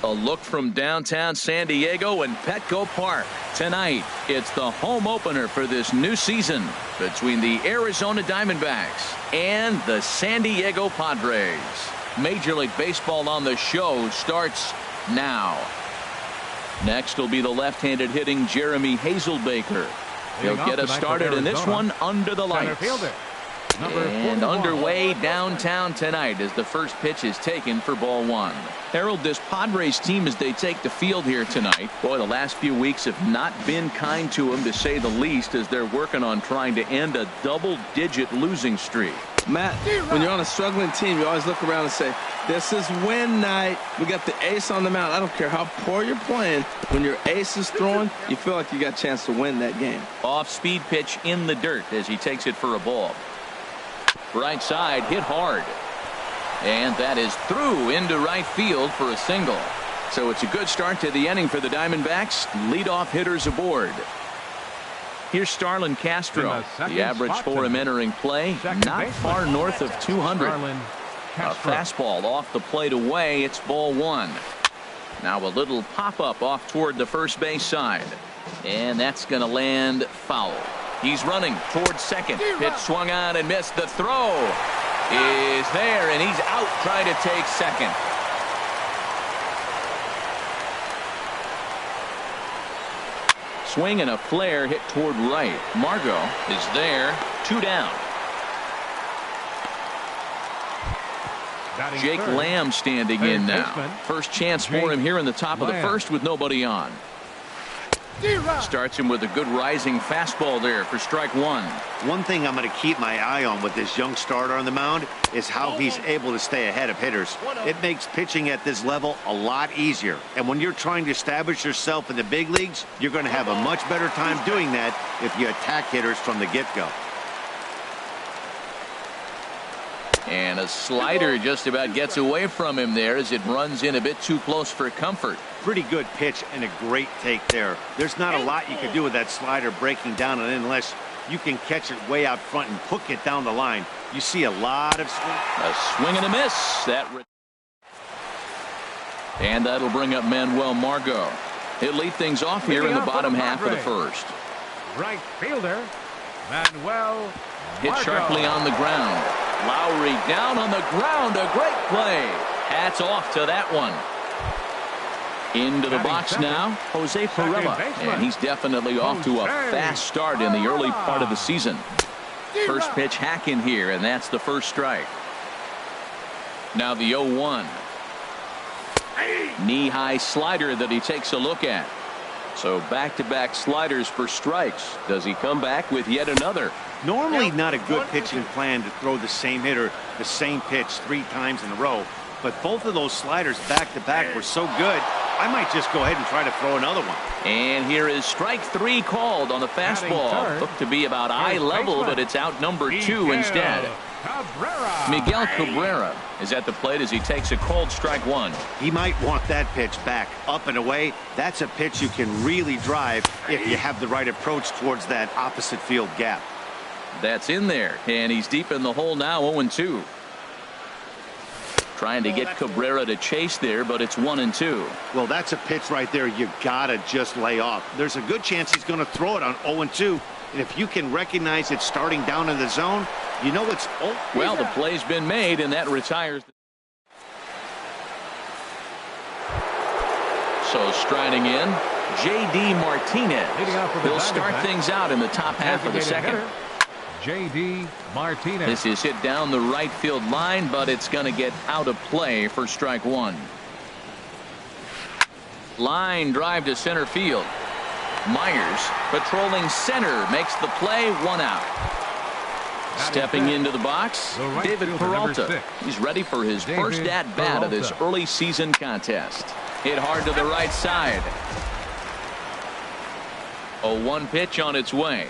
A look from downtown San Diego and Petco Park. Tonight, it's the home opener for this new season between the Arizona Diamondbacks and the San Diego Padres. Major League Baseball on the show starts now. Next will be the left-handed hitting Jeremy Hazelbaker. He'll get us started in this one under the lights. And underway downtown tonight as the first pitch is taken for ball one. Harold, this Padres team as they take the field here tonight, boy, the last few weeks have not been kind to them, to say the least, as they're working on trying to end a double-digit losing streak. Matt, when you're on a struggling team, you always look around and say, this is win night. We got the ace on the mound. I don't care how poor you're playing. When your ace is throwing, you feel like you got a chance to win that game. Off-speed pitch in the dirt as he takes it for a ball. Right side, hit hard. And that is through into right field for a single. So it's a good start to the inning for the Diamondbacks. Leadoff hitters aboard. Here's Starlin Castro. The average for him entering play, not far north of 200. A fastball off the plate away. It's ball one. Now a little pop-up off toward the first base side. And that's going to land foul. He's running towards second. Pitch swung on and missed. The throw is there, and he's out trying to take second. Swing and a flare hit toward right. Margot is there. 2 down. Jake Lamb standing in now. First chance for him here in the top of the first with nobody on. Starts him with a good rising fastball there for strike one. One thing I'm going to keep my eye on with this young starter on the mound is how he's able to stay ahead of hitters. It makes pitching at this level a lot easier. And when you're trying to establish yourself in the big leagues, you're going to have a much better time doing that if you attack hitters from the get-go. And a slider just about gets away from him there as it runs in a bit too close for comfort. Pretty good pitch and a great take there. There's not a lot you can do with that slider breaking down and in unless you can catch it way out front and hook it down the line. You see a lot of swing. A swing and a miss. And that'll bring up Manuel Margot. He'll lead things off here in the bottom half of the first. Right fielder, Manuel hit sharply on the ground. Lowry down on the ground. A great play. Hats off to that one. Into the box now, Jose Pirela, and he's definitely off to a fast start in the early part of the season. First pitch hack in here, and that's the first strike. Now the 0-1. Knee-high slider that he takes a look at. So back-to-back sliders for strikes. Does he come back with yet another? Normally not a good pitching plan to throw the same hitter the same pitch 3 times in a row. But both of those sliders back-to-back were so good, I might just go ahead and try to throw another one. And here is strike 3 called on the fastball. Looked to be about eye level, but it's out number 2 instead. Miguel Cabrera is at the plate as he takes a called strike 1. He might want that pitch back up and away. That's a pitch you can really drive if you have the right approach towards that opposite field gap. That's in there, and he's deep in the hole now, 0-2. Trying to get Cabrera to chase there, but it's 1-2. Well, that's a pitch right there you gotta just lay off. There's a good chance he's going to throw it on 0-2, and if you can recognize it starting down in the zone, you know it's... Well, the play's been made, and that retires. So striding in, J.D. Martinez. He'll start things out in the top half of the second. J.D. Martinez. This is hit down the right field line, but it's going to get out of play for strike 1. Line drive to center field. Myers patrolling center makes the play, 1 out. Stepping into the box, David Peralta. He's ready for his first at-bat of this early season contest. Hit hard to the right side. A 1 pitch on its way.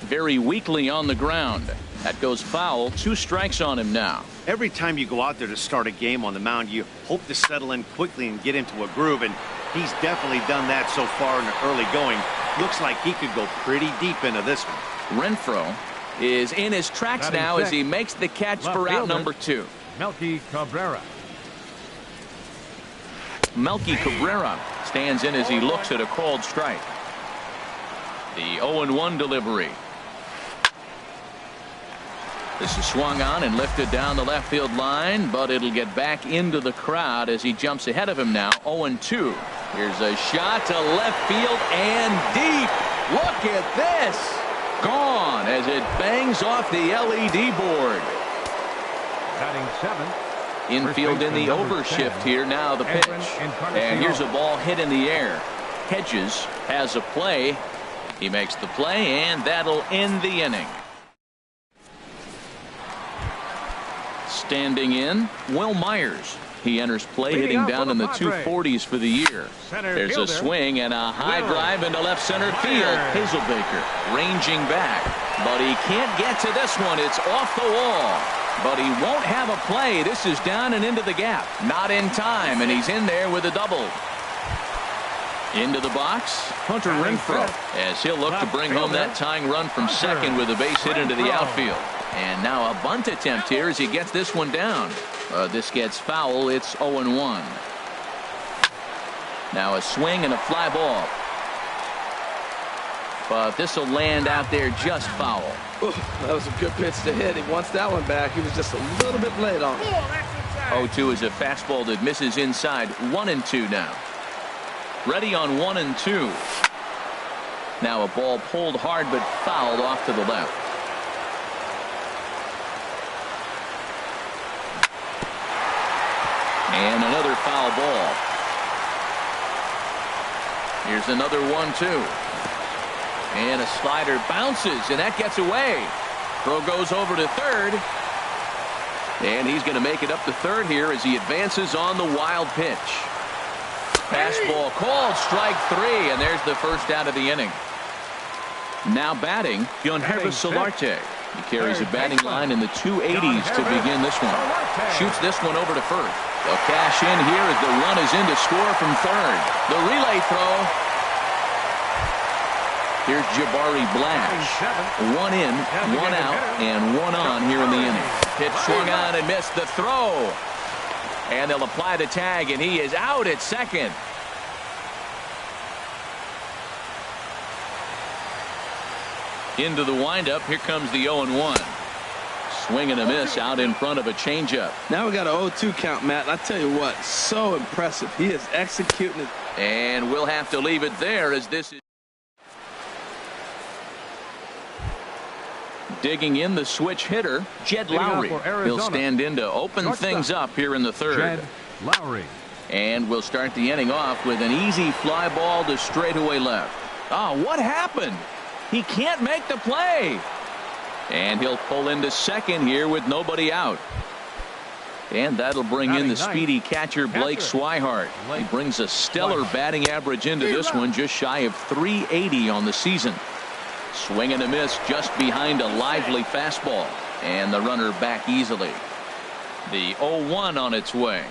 Very weakly on the ground. That goes foul. 2 strikes on him now. Every time you go out there to start a game on the mound, you hope to settle in quickly and get into a groove, and he's definitely done that so far in the early going. Looks like he could go pretty deep into this one. Renfroe is in his tracks now as he makes the catch for out number 2. Melky Cabrera. Melky Cabrera stands in as he looks at a called strike. The 0-1 delivery. This is swung on and lifted down the left field line, but it'll get back into the crowd as he jumps ahead of him now. 0-2. Here's a shot to left field and deep. Look at this. Gone as it bangs off the LED board. Batting 7th. Infield in the overshift here. Now the pitch. And here's a ball hit in the air. Hedges has a play. He makes the play, and that'll end the inning. Standing in, Will Myers. He enters play hitting down in the 240s for the year. There's a swing and a high drive into left center field. Hazelbaker ranging back, but he can't get to this one. It's off the wall, but he won't have a play. This is down and into the gap. Not in time, and he's in there with a double. Into the box, Hunter Renfroe, as he'll look to bring home that tying run from second with a base hit into the outfield. And now a bunt attempt here as he gets this one down. This gets foul. It's 0-1. Now a swing and a fly ball. But this will land out there just foul. Ooh, that was a good pitch to hit. He wants that one back. He was just a little bit late on it. 0-2 is a fastball that misses inside. 1-2 now. Ready on 1-2. Now a ball pulled hard but fouled off to the left. And another foul ball. Here's another 1-2. And a slider bounces, and that gets away. Throw goes over to third. And he's going to make it up to third here as he advances on the wild pitch. Fastball called, strike 3, and there's the first out of the inning. Now batting, Yonhervis Solarte. He carries a batting line in the 280s to begin this one. Shoots this one over to first. They'll cash in here as the run is in to score from third. The relay throw. Here's Jabari Blash. 1 in, 1 out, and 1 on here in the inning. Pitch swung on and missed the throw. And they'll apply the tag, and he is out at second. Into the windup. Here comes the 0-1. Swing and a miss out in front of a changeup. Now we got an 0-2 count, Matt. I tell you what, so impressive. He is executing it. And we'll have to leave it there as this is. Digging in the switch hitter, Jed Lowry. He'll stand in to open things up here in the third. Jed Lowry. And we'll start the inning off with an easy fly ball to straightaway left. Oh, what happened? He can't make the play. And he'll pull into second here with nobody out. And that'll bring in the speedy catcher Blake Swihart. He brings a stellar batting average into this one, just shy of 380 on the season. Swing and a miss just behind a lively fastball. And the runner back easily. The 0-1 on its way.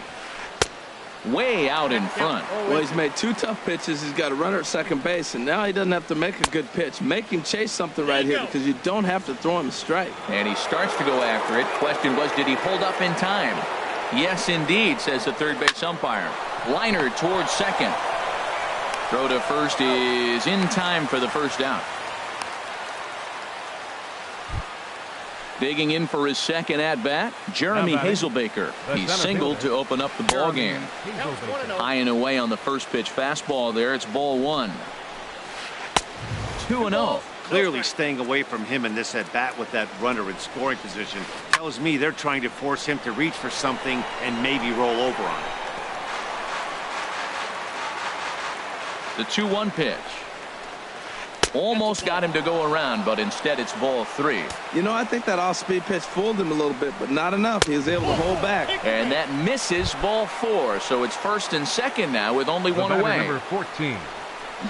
Way out in front. Well, he's made 2 tough pitches. He's got a runner at second base, and now he doesn't have to make a good pitch. Make him chase something right here because you don't have to throw him a strike. And he starts to go after it. Question was, did he hold up in time? Yes, indeed, says the third base umpire. Liner towards second. Throw to first is in time for the first out. Digging in for his second at-bat, Jeremy Hazelbaker. He singled to open up the ball game. High and away on the first pitch fastball there. It's ball 1. 2-0. Clearly staying away from him in this at-bat with that runner in scoring position tells me they're trying to force him to reach for something and maybe roll over on it. The 2-1 pitch. Almost got him to go around, but instead it's ball 3. You know, I think that off-speed pitch fooled him a little bit, but not enough. He was able to hold back. And that misses ball 4, so it's first and second now with only 1 away. Number 14.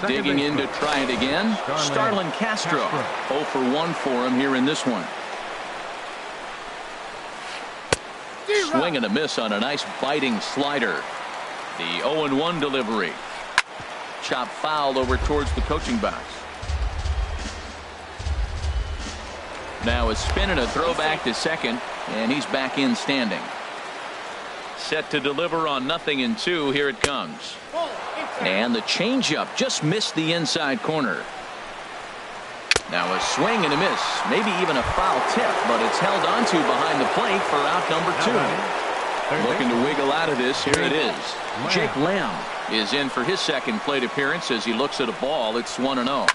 Digging in to try it again, Starlin Castro. 0 for 1 for him here in this one. Swing and a miss on a nice biting slider. The 0-1 delivery. Chop foul over towards the coaching box. Now a spin and a throw back to second, and he's back in standing. Set to deliver on 0-2. Here it comes. And the changeup just missed the inside corner. Now a swing and a miss. Maybe even a foul tip, but it's held onto behind the plate for out number 2. Looking to wiggle out of this. Here it is. Jake Lamb is in for his second plate appearance as he looks at a ball. It's 1-0.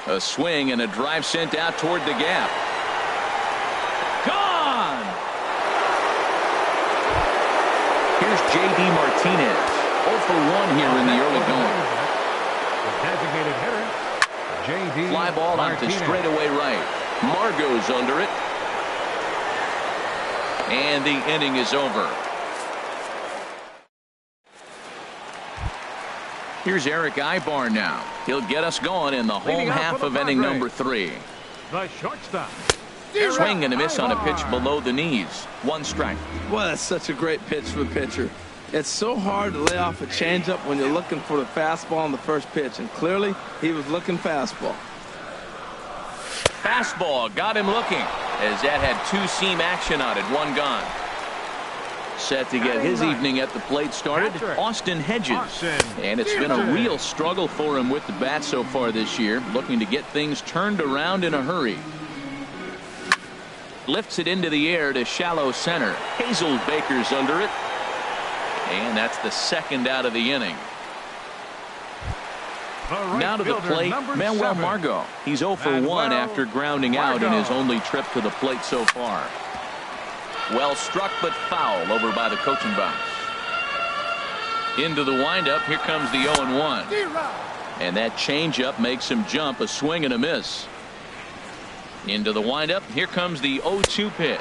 A swing and a drive sent out toward the gap. Gone! Here's J.D. Martinez. 0 for 1 here in the early going. Designated hitter, J.D. Fly ball out to straightaway right. Margot's under it. And the inning is over. Here's Eric Ibar now. He'll get us going in the home half of inning number 3. The shortstop. Swing and a miss on a pitch below the knees. 1 strike. Well, that's such a great pitch for the pitcher. It's so hard to lay off a changeup when you're looking for the fastball on the first pitch, and clearly he was looking fastball. Fastball got him looking as that had 2-seam action on it. 1 gone. Set to get his evening at the plate started, Austin Hedges. And it's been a real struggle for him with the bat so far this year, looking to get things turned around in a hurry. Lifts it into the air to shallow center. Hazelbaker's under it. And that's the second out of the inning. Now to the plate, Manuel Margot. He's 0 for 1 after grounding out in his only trip to the plate so far. Well struck but foul over by the coaching box. Into the windup. Here comes the 0-1. And that changeup makes him jump. A swing and a miss. Into the windup. Here comes the 0-2 pitch.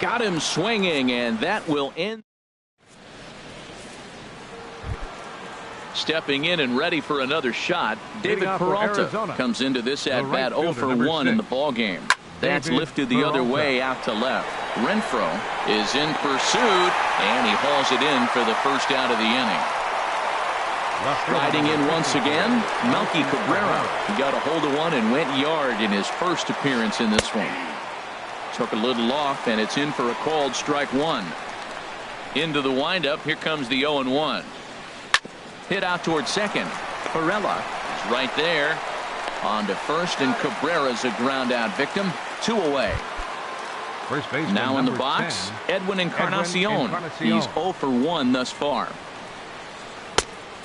Got him swinging, and that will end. Stepping in and ready for another shot, David Peralta comes into this at bat 0 for 1 in the ball game. That's lifted the other way out to left. Renfroe is in pursuit, and he hauls it in for the first out of the inning. Riding in once again, Melky Cabrera. He got a hold of one and went yard in his first appearance in this one. Took a little off, and it's in for a called strike 1. Into the windup. Here comes the 0-1. Hit out towards second. Perella is right there. On to first, and Cabrera's a ground out victim. 2 away. Now in the box, Edwin Encarnacion. He's 0 for 1 thus far.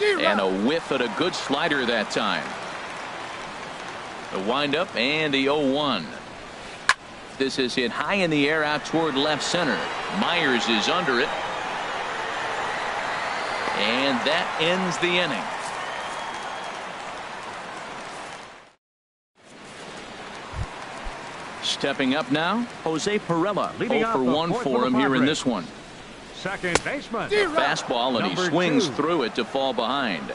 And a whiff at a good slider that time. The windup and the 0-1. This is hit high in the air out toward left center. Myers is under it. And that ends the inning. Stepping up now, Jose Perella. 0 for 1 for him here in this one. Second baseman. Fastball, and he swings through it to fall behind.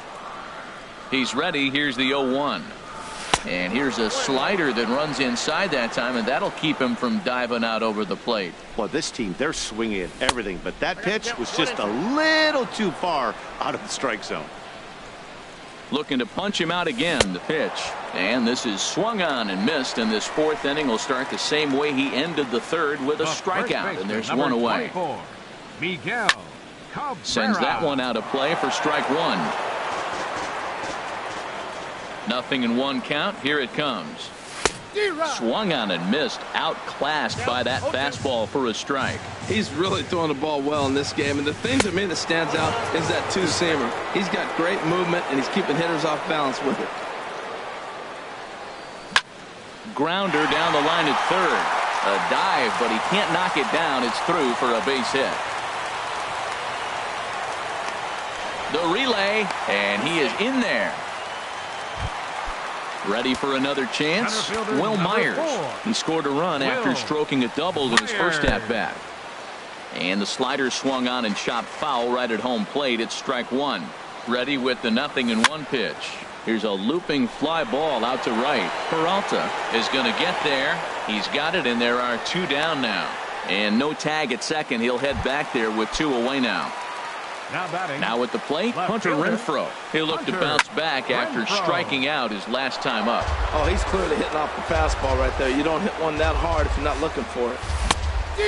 He's ready. Here's the 0-1. And here's a slider that runs inside that time, and that'll keep him from diving out over the plate. Well, this team, they're swinging at everything, but that pitch was just a little too far out of the strike zone. Looking to punch him out again, the pitch. And this is swung on and missed, and this 4th inning will start the same way he ended the 3rd with a strikeout, and there's 1 away. Miguel Cabrera. Sends that one out of play for strike 1. 0-1 count. Here it comes. Swung on and missed. Outclassed by that fastball for a strike. He's really throwing the ball well in this game, and the thing to me that stands out is that 2-seamer. He's got great movement, and he's keeping hitters off balance with it. Grounder down the line at 3rd. A dive, but he can't knock it down. It's through for a base hit. The relay, and he is in there. Ready for another chance? Will Myers. He scored a run after stroking a double in his first at-bat. And the slider swung on and chopped foul right at home plate. It's strike 1. Ready with the 0-1 pitch. Here's a looping fly ball out to right. Peralta is going to get there. He's got it, and there are 2 down now. And no tag at second. He'll head back there with 2 away now. Now at the plate, Hunter Renfroe. He'll look to bounce back after striking out his last time up. Oh, he's clearly hitting off the fastball right there. You don't hit one that hard if you're not looking for it.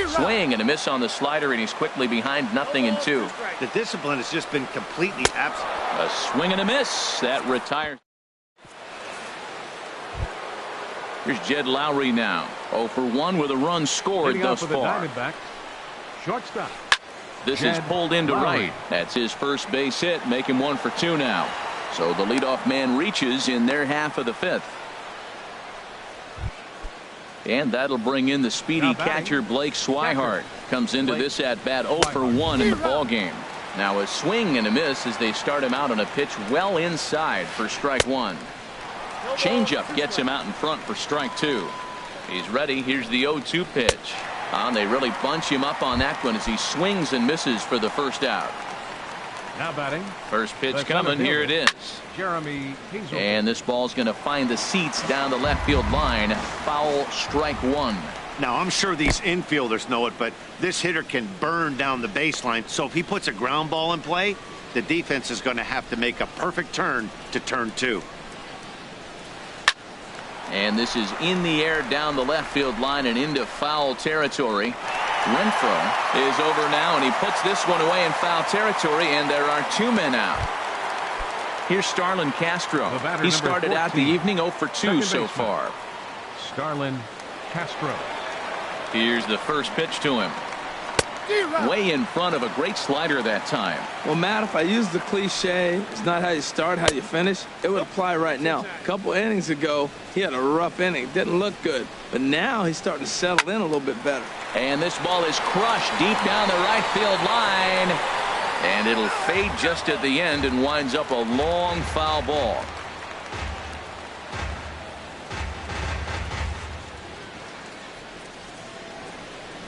Swing and a miss on the slider, and he's quickly behind 0-2. The discipline has just been completely absent. A swing and a miss. That retires. Here's Jed Lowry now. 0 for 1 with a run scored thus far. Shortstop. This is pulled into right. That's his first base hit. Make him 1 for 2 now. So the leadoff man reaches in their half of the 5th. And that'll bring in the speedy catcher Blake Swihart. Comes into this at bat 0 for 1 in the ball game. Now a swing and a miss as they start him out on a pitch well inside for strike 1. Changeup gets him out in front for strike 2. He's ready. Here's the 0-2 pitch. They really bunch him up on that one as he swings and misses for the first out. Now batting. First pitch coming. Here it is. Jeremy Hazel. And this ball's going to find the seats down the left field line. Foul, strike 1. Now, I'm sure these infielders know it, but this hitter can burn down the baseline. So if he puts a ground ball in play, the defense is going to have to make a perfect turn to turn 2. And this is in the air down the left field line and into foul territory. Renfroe is over now, and he puts this one away in foul territory, and there are 2 men out. Here's Starlin Castro. He started out the evening 0 for 2 so far. Starlin Castro. Here's the first pitch to him. Way in front of a great slider that time. Well, Matt, if I use the cliche, it's not how you start, how you finish, it would apply right now. A couple innings ago, he had a rough inning. Didn't look good. But now he's starting to settle in a little bit better. And this ball is crushed deep down the right field line. And it'll fade just at the end and winds up a long foul ball.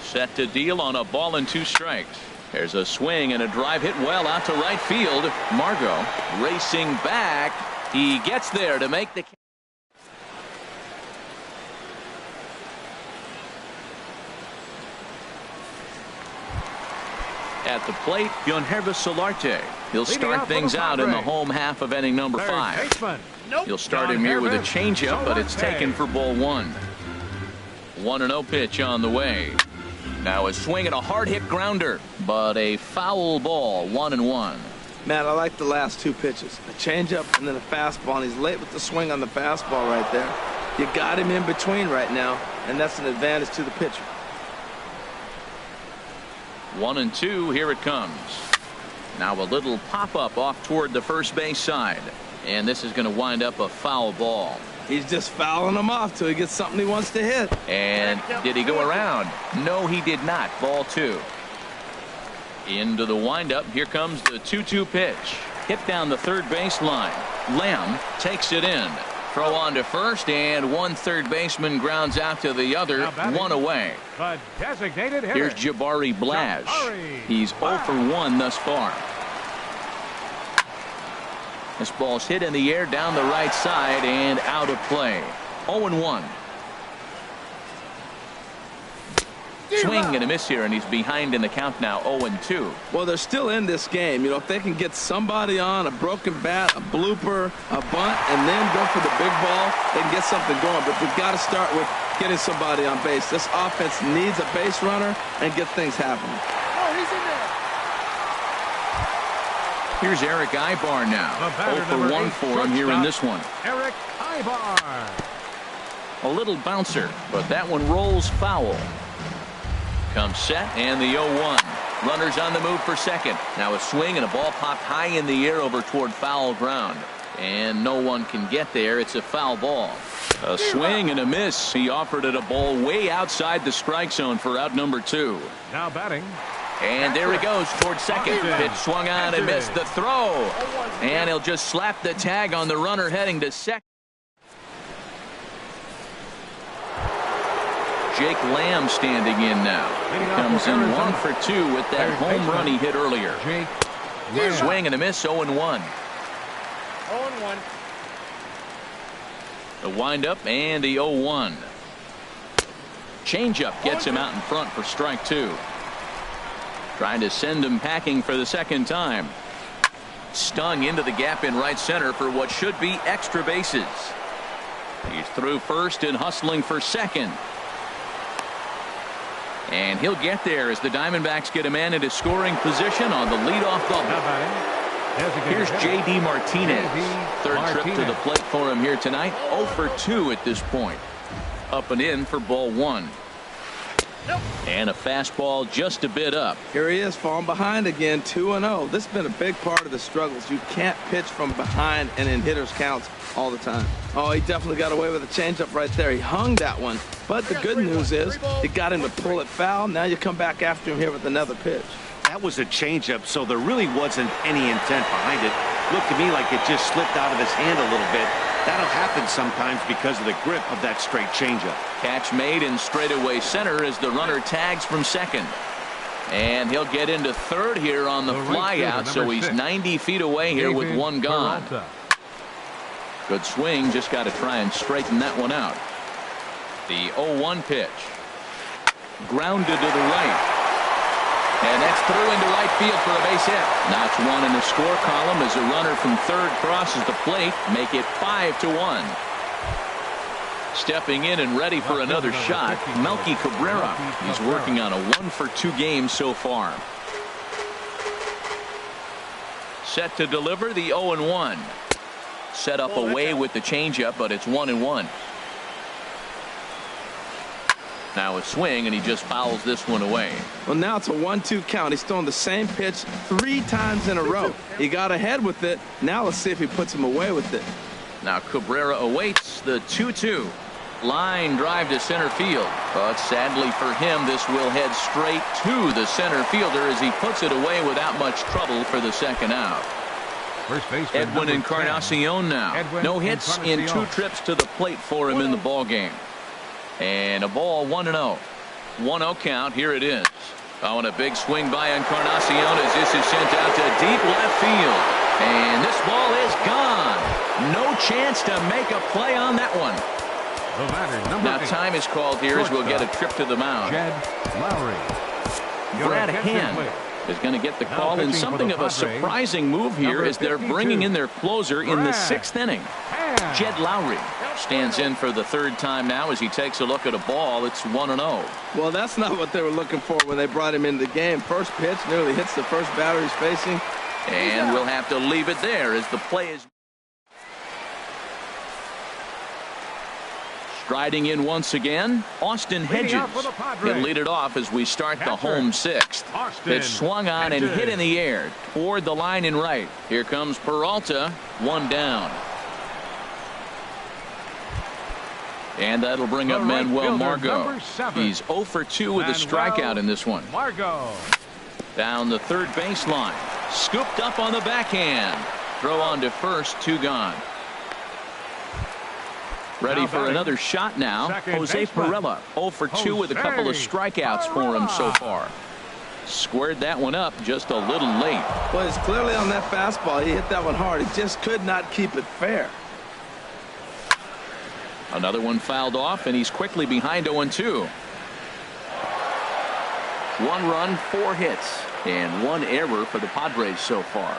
Set to deal on a ball and 2 strikes. There's a swing and a drive hit well out to right field. Margot racing back. He gets there to make the. At the plate, Yonhervis Solarte. He'll start things out in the home half of inning number 5. He'll start him here with a changeup, but it's taken for ball 1. 1-0 pitch on the way. Now a swing and a hard hit grounder, but a foul ball. 1-1. Matt, I like the last 2 pitches. A changeup and then a fastball, and he's late with the swing on the fastball right there. You got him in between right now, and that's an advantage to the pitcher. 1-2. Here it comes. Now a little pop-up off toward the first base side. And this is going to wind up a foul ball. He's just fouling him off till he gets something he wants to hit. And did he go around? No, he did not. Ball 2. Into the windup. Here comes the 2-2 pitch. Hit down the third base line. Lamb takes it in. Throw on to first, and one third baseman grounds out to the other. 1 away. The designated hitter. Here's Jabari Blaz. He's 0 for 1 thus far. This ball's hit in the air down the right side and out of play. 0-1. Swing and a miss here, and he's behind in the count now. 0-2. Well, they're still in this game. You know, if they can get somebody on, a broken bat, a blooper, a bunt, and then go for the big ball, they can get something going. But they've got to start with getting somebody on base. This offense needs a base runner and get things happening. Oh, he's in there. Here's Eric Ibar now. 0 for 1 for him here in this one. Eric Ibar. A little bouncer, but that one rolls foul. Comes set, and the 0-1. Runners on the move for second. Now a swing and a ball popped high in the air over toward foul ground. And no one can get there. It's a foul ball. A swing and a miss. He offered it a ball way outside the strike zone for out number 2. Now batting. And there he goes towards second. Pitch swung on and missed the throw. And he'll just slap the tag on the runner heading to second. Jake Lamb standing in now. He comes in 1 for 2 with that home run he hit earlier. Swing and a miss. 0-1. 0-1. The windup and the 0-1. Changeup gets him out in front for strike 2. Trying to send him packing for the second time. Stung into the gap in right center for what should be extra bases. He's through first and hustling for second. And he'll get there as the Diamondbacks get a man into scoring position on the leadoff double. Here's J.D. Martinez. Third trip to the plate for him here tonight. 0 for 2 at this point. Up and in for ball 1. And a fastball just a bit up. Here he is, falling behind again, 2-0. This has been a big part of the struggles. You can't pitch from behind and in hitters counts all the time. Oh, he definitely got away with a changeup right there. He hung that one. But the good news is it got him to pull it foul. Now you come back after him here with another pitch. That was a changeup, so there really wasn't any intent behind it. Looked to me like it just slipped out of his hand a little bit. That'll happen sometimes because of the grip of that straight changeup. Catch made in straightaway center as the runner tags from second. And he'll get into third here on the flyout, so he's 90 feet away here with one gone. Good swing, just got to try and straighten that one out. The 0-1 pitch. Grounded to the right. And that's through into right field for a base hit. Notch one in the score column as a runner from third crosses the plate. Make it 5-1. Stepping in and ready for another shot, Melky Cabrera. He's working on a 1 for 2 game so far. Set to deliver the 0-1. Set up away with the changeup, but it's 1-1. Now a swing, and he just fouls this one away. Well, now it's a 1-2 count. He's throwing the same pitch 3 times in a row. He got ahead with it. Now let's see if he puts him away with it. Now Cabrera awaits the 2-2. Line drive to center field. But sadly for him, this will head straight to the center fielder as he puts it away without much trouble for the second out. Edwin Encarnacion now. No hits in 2 trips to the plate for him in the ballgame. And a ball 1-0. 1-0 count. Here it is. Oh, and a big swing by Encarnacion as this is sent out to deep left field. And this ball is gone. No chance to make a play on that one. Now time is called here as we'll get a trip to the mound. Brad Hand is going to get the call in something of a surprising move here as they're bringing in their closer in the 6th inning. Jed Lowry stands in for the 3rd time now as he takes a look at a ball. It's 1-0. Well, that's not what they were looking for when they brought him into the game. First pitch nearly hits the first batter he's facing. And we'll have to leave it there as the play is. Striding in once again, Austin Hedges. He'll lead it off as we start the home 6th. It's swung on and hit in the air toward the line in right. Here comes Peralta, 1 down. And that'll bring up Manuel Margot. He's 0 for 2 with a strikeout in this one. Down the third baseline. Scooped up on the backhand. Throw on to first, 2 gone. Ready for another shot now. Jose Pirela, 0 for 2 with a couple of strikeouts for him so far. Squared that one up just a little late. Well, it's clearly on that fastball. He hit that one hard. He just could not keep it fair. Another one fouled off, and he's quickly behind 0-2. 1 run, 4 hits, and 1 error for the Padres so far.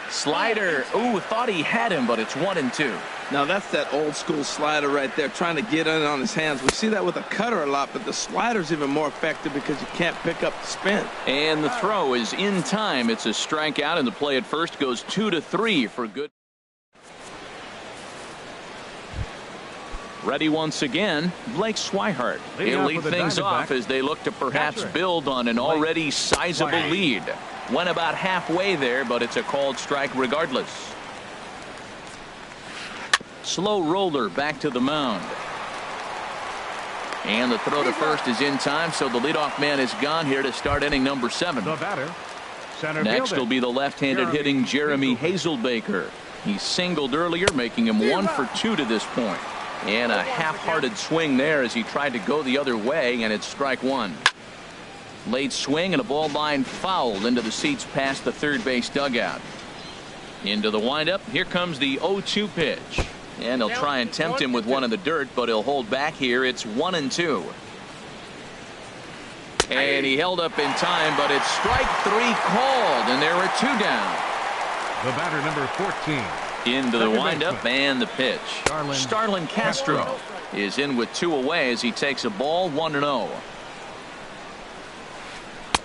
Slider. Ooh, thought he had him, but it's 1-2. Now that's that old school slider right there, trying to get in on his hands. We see that with a cutter a lot, but the slider's even more effective because you can't pick up the spin. And the throw is in time. It's a strikeout, and the play at first goes 2-3 for good. Ready once again, Blake Swihart. He'll lead things off as they look to perhaps build on an already sizable lead. Went about halfway there, but it's a called strike regardless. Slow roller back to the mound. And the throw to first is in time, so the leadoff man is gone here to start inning number 7. Next will be the left-handed hitting Jeremy Hazelbaker. He singled earlier, making him 1 for 2 to this point. And a half-hearted swing there as he tried to go the other way, and it's strike 1. Late swing and a ball line fouled into the seats past the third base dugout. Into the windup. Here comes the 0-2 pitch. And he'll try and tempt him with one in the dirt, but he'll hold back here. It's 1-2. And he held up in time, but it's strike 3 called, and there are 2 down. The batter, number 14. Into the windup and the pitch. Starlin Castro is in with 2 away as he takes a ball 1-0.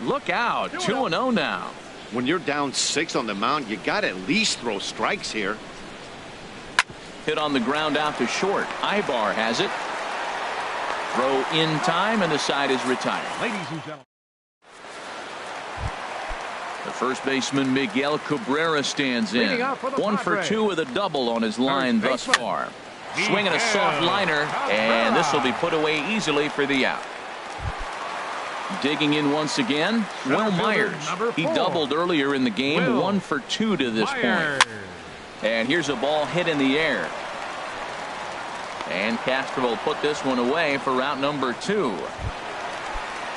Look out, 2-0 now. When you're down 6 on the mound, you got to at least throw strikes here. Hit on the ground out to short. Ibar has it. Throw in time, and the side is retired. Ladies and gentlemen. The first baseman, Miguel Cabrera, stands in. 1 for 2 with a double on his line thus far. Swinging a soft liner, and this will be put away easily for the out. Digging in once again, Will Myers. He doubled earlier in the game, 1 for 2 to this point. And here's a ball hit in the air. And Castro will put this one away for route number 2.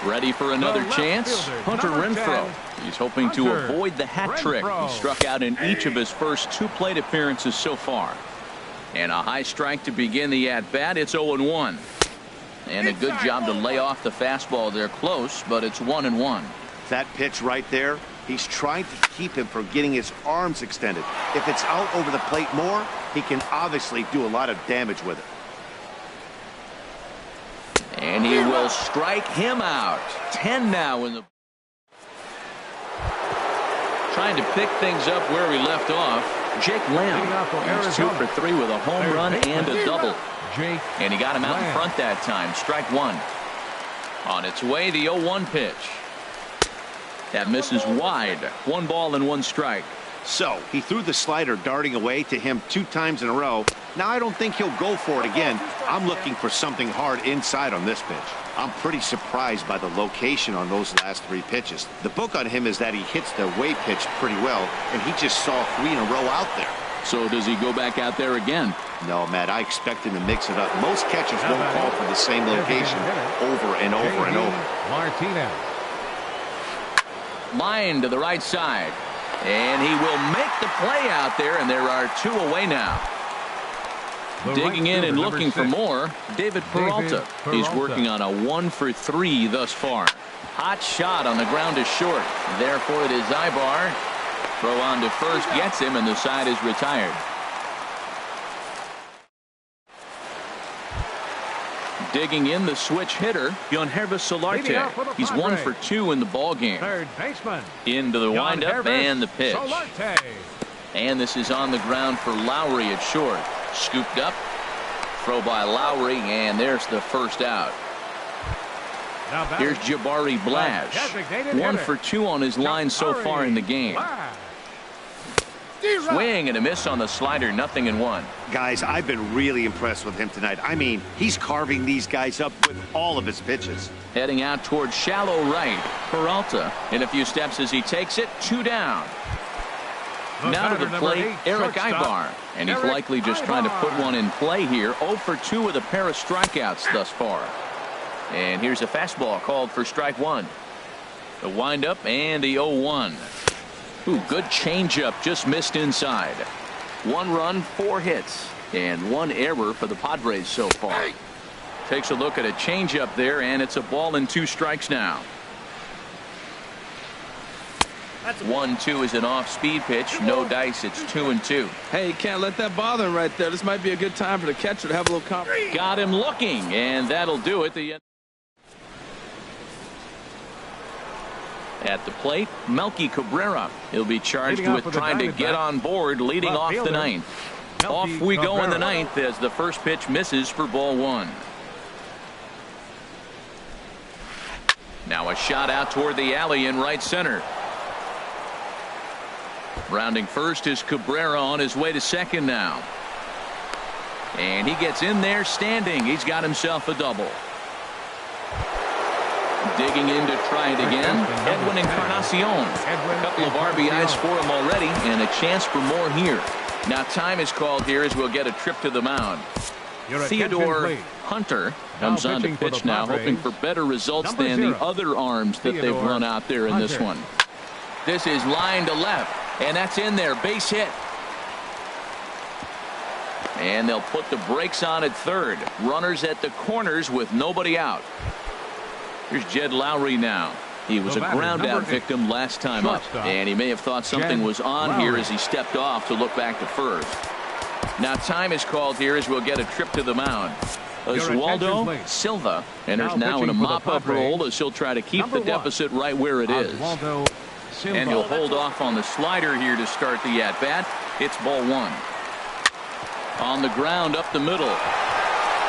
Ready for another chance? Hunter Renfroe. He's hoping to avoid the hat trick. He struck out in each of his first 2 plate appearances so far. And a high strike to begin the at-bat. It's 0-1. And a good job to lay off the fastball there close, but it's 1-1. That pitch right there, he's trying to keep him from getting his arms extended. If it's out over the plate more, he can obviously do a lot of damage with it. And he will strike him out. 10 now in the... Trying to pick things up where we left off. Jake Lamb. He's 2 for 3 with a home run and a double. And he got him out in front that time. Strike 1. On its way, the 0-1 pitch. That misses wide. 1 ball and 1 strike. So he threw the slider darting away to him 2 times in a row. Now I don't think he'll go for it again. I'm looking for something hard inside on this pitch. I'm pretty surprised by the location on those last 3 pitches. The book on him is that he hits the away pitch pretty well, and he just saw 3 in a row out there. So does he go back out there again? No, Matt, I expect him to mix it up. Most catchers won't call for the same location over and over and over. Martinez. Line to the right side. And he will make the play out there, and there are 2 away now. Digging in and looking for more, David Peralta. He's working on a 1 for 3 thus far. Hot shot on the ground is short. Therefore, it is Ibar. Throw on to first gets him, and the side is retired. Digging in, the switch hitter, Yonhervis Solarte. He's 1 for 2 in the ball game. Third baseman. Into the windup and the pitch. Solarte. And this is on the ground for Lowry at short. Scooped up. Throw by Lowry, and there's the first out. Here's Jabari Blash. 1 for 2 on his line so far in the game. Swing and a miss on the slider, 0-1. Guys, I've been really impressed with him tonight. I mean, he's carving these guys up with all of his pitches. Heading out towards shallow right. Peralta in a few steps as he takes it. 2 down. Now to the plate, Eric Ibar. And he's likely just trying to put one in play here. 0 for 2 with a pair of strikeouts thus far. And here's a fastball called for strike 1. The windup and the 0-1. Ooh, good changeup, just missed inside. 1 run, 4 hits, and 1 error for the Padres so far. Takes a look at a changeup there, and it's a ball and 2 strikes now. 1-2 is an off-speed pitch. No dice. It's 2-2. Hey, you can't let that bother him right there. This might be a good time for the catcher to have a little confidence. Got him looking, and that'll do it. At the plate, Melky Cabrera. He'll be charged with trying to get on board, leading off the 9th. Off we go in the 9th as the first pitch misses for ball 1. Now a shot out toward the alley in right center. Rounding first is Cabrera on his way to second now. And he gets in there standing. He's got himself a double. Digging in to try it again, Edwin Encarnacion. A couple of RBIs for him already, and a chance for more here. Now time is called here as we'll get a trip to the mound. Theodore Hunter comes on to pitch now, hoping for better results than the other arms that they've run out there in this one. This is line to left, and that's in there, base hit. And they'll put the brakes on at third. Runners at the corners with nobody out. Here's Jed Lowry now. He was a ground out victim last time up, and he may have thought something was on here as he stepped off to look back to first. Now time is called here as we'll get a trip to the mound. Oswaldo Silva enters now in a mop-up role as he'll try to keep the deficit right where it is. And he'll hold off on the slider here to start the at-bat. It's ball one. On the ground up the middle.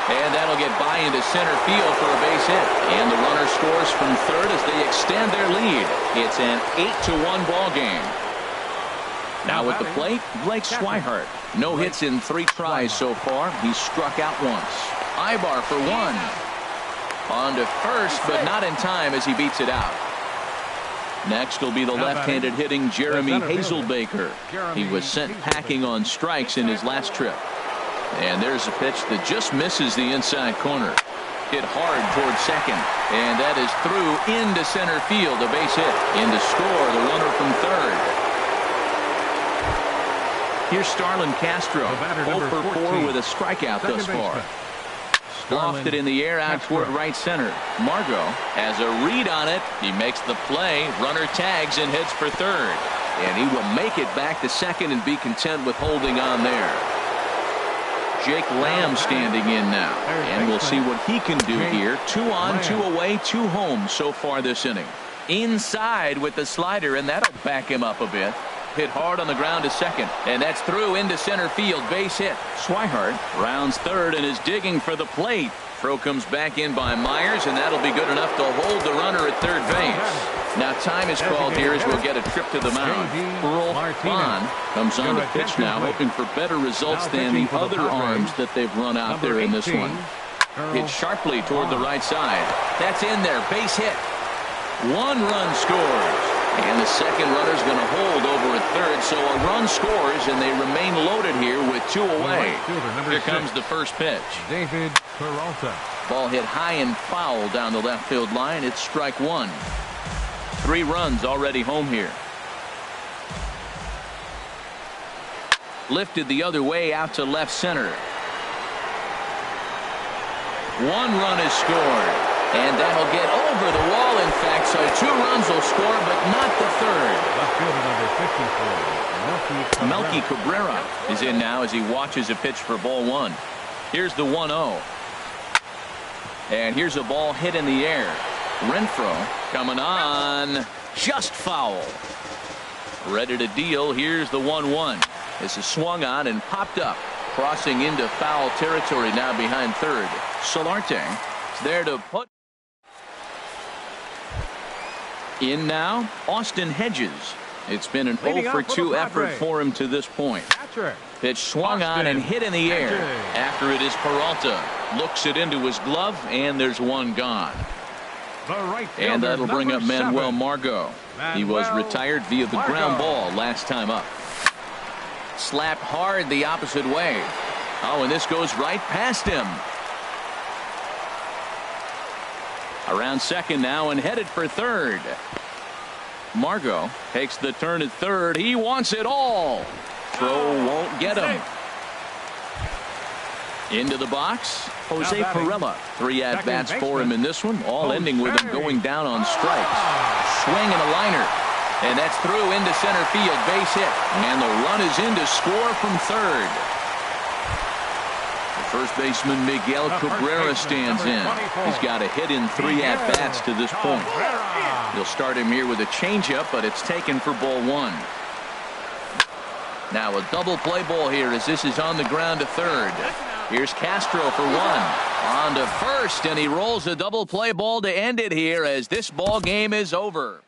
And that'll get by into center field for a base hit. And the runner scores from third as they extend their lead. It's an 8-1 ball game. Now at the plate, Blake Swihart. No hits in 3 tries so far. He's struck out once. Ibar for one. On to first, but not in time as he beats it out. Next will be the left-handed hitting Jeremy Hazelbaker. He was sent packing on strikes in his last trip. And there's a pitch that just misses the inside corner. Hit hard towards second. And that is through into center field. A base hit. In to score the runner from third. Here's Starlin Castro. 0 for 4 with a strikeout thus far. Lofted in the air out toward right center. Margot has a read on it. He makes the play. Runner tags and heads for third. And he will make it back to second and be content with holding on there. Jake Lamb standing in now. And we'll see what he can do here. 2 on, 2 away, 2 home so far this inning. Inside with the slider, and that'll back him up a bit. Hit hard on the ground to second, and that's through into center field. Base hit. Swihart rounds third and is digging for the plate. Throw comes back in by Myers, and that'll be good enough to hold the runner at third base. Now time is called here as we'll get a trip to the mound. Earl Bond comes on to pitch now, hoping for better results than the other arms that they've run out there in this one. Hit sharply toward the right side. That's in there. Base hit. 1 run scores. And the second runner's going to hold over at third, so a run scores, and they remain loaded here with 2 away. Here comes the first pitch. David Peralta. Ball hit high and foul down the left field line. It's strike 1. 3 runs already home here. Lifted the other way out to left center. 1 run is scored. And that'll get over the wall, in fact, so 2 runs will score, but not the third. Left fielder number 54, Melky Cabrera is in now as he watches a pitch for ball 1. Here's the 1-0. And here's a ball hit in the air. Renfroe coming on. Just foul. Ready to deal. Here's the 1-1. This is swung on and popped up. Crossing into foul territory now behind third. Solarte is there to put. In now, Austin Hedges. It's been an 0 for 2 effort for him to this point. Pitch swung on and hit in the air. After it is Peralta. Looks it into his glove, and there's 1 gone. And that'll bring up Manuel Margot. He was retired via the ground ball last time up. Slapped hard the opposite way. Oh, and this goes right past him. Around second now and headed for third. Margot takes the turn at third. He wants it all. Throw won't get him. Into the box, Jose Pirela. 3 at-bats for him in this one, all ending with him going down on strikes. Swing and a liner. And that's through into center field. Base hit. And the run is in to score from third. First baseman Miguel Cabrera stands in. He's got a hit in 3 at-bats to this point. He'll start him here with a changeup, but it's taken for ball 1. Now a double play ball here as this is on the ground to third. Here's Castro for 1. On to first, and he rolls a double play ball to end it here as this ball game is over.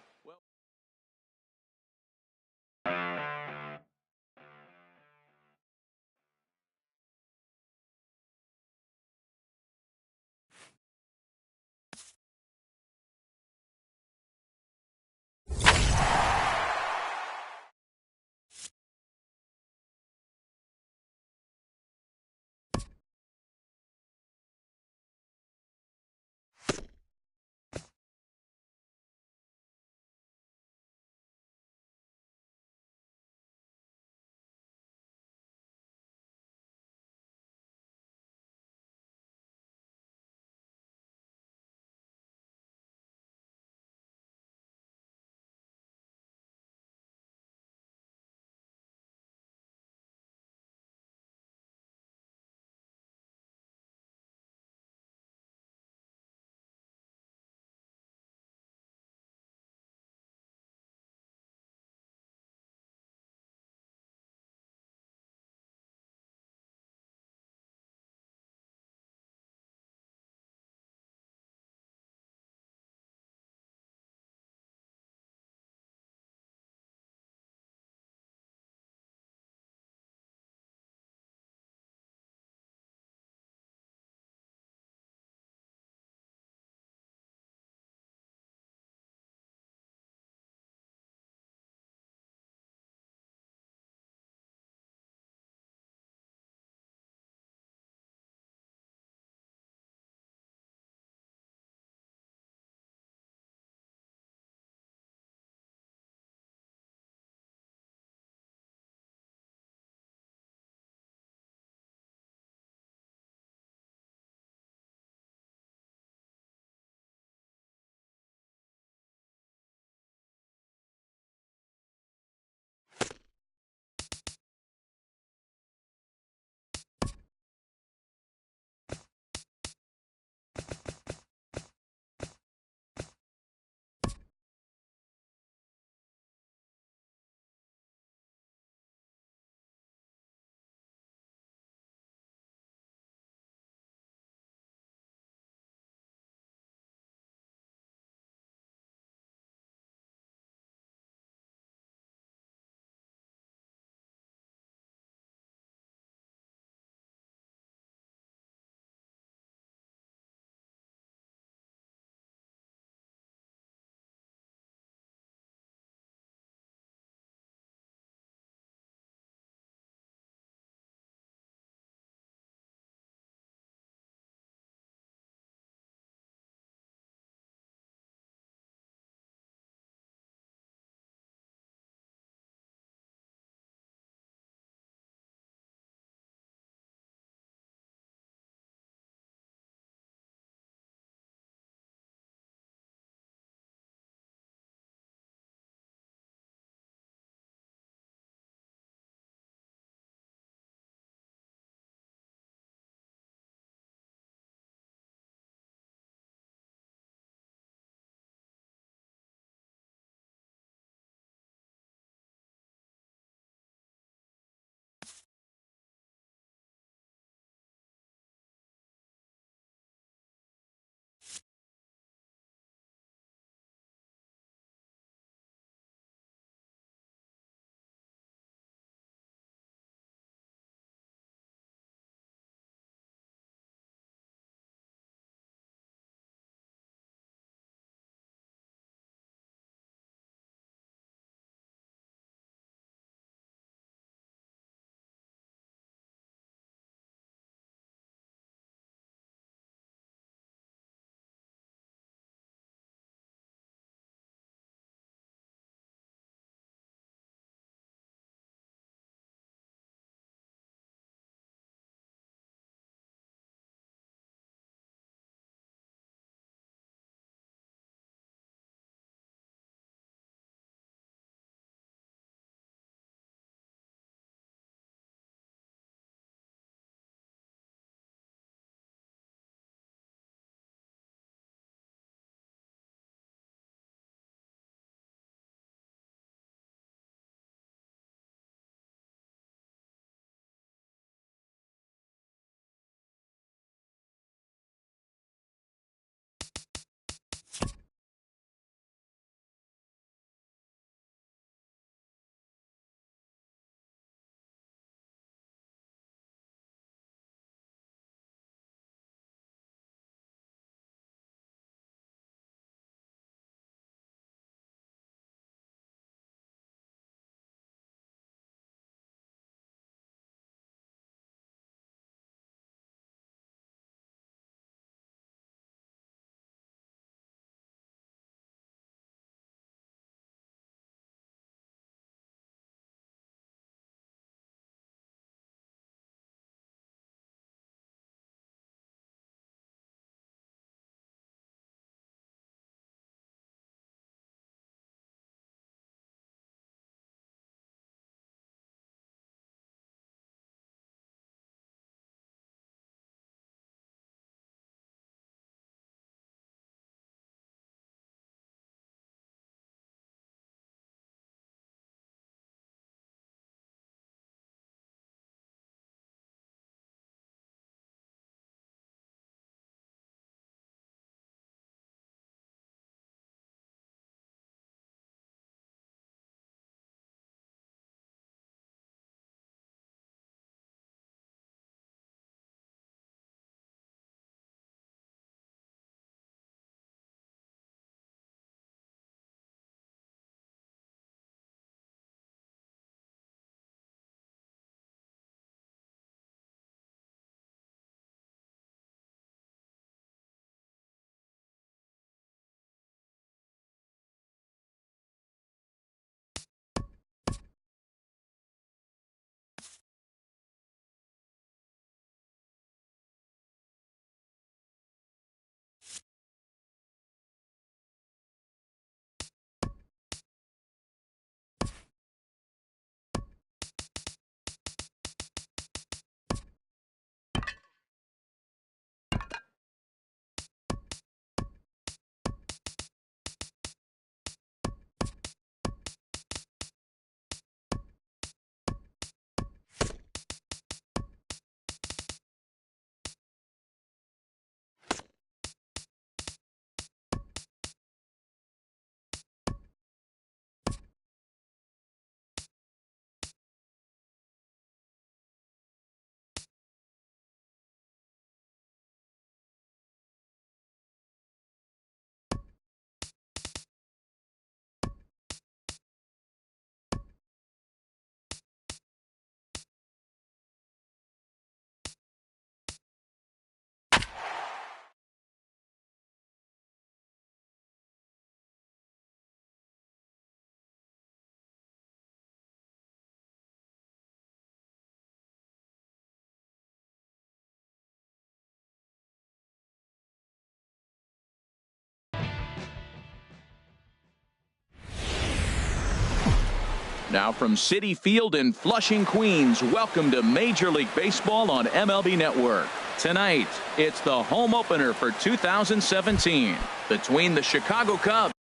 Now from Citi Field in Flushing, Queens, welcome to Major League Baseball on MLB Network. Tonight, it's the home opener for 2017 between the Chicago Cubs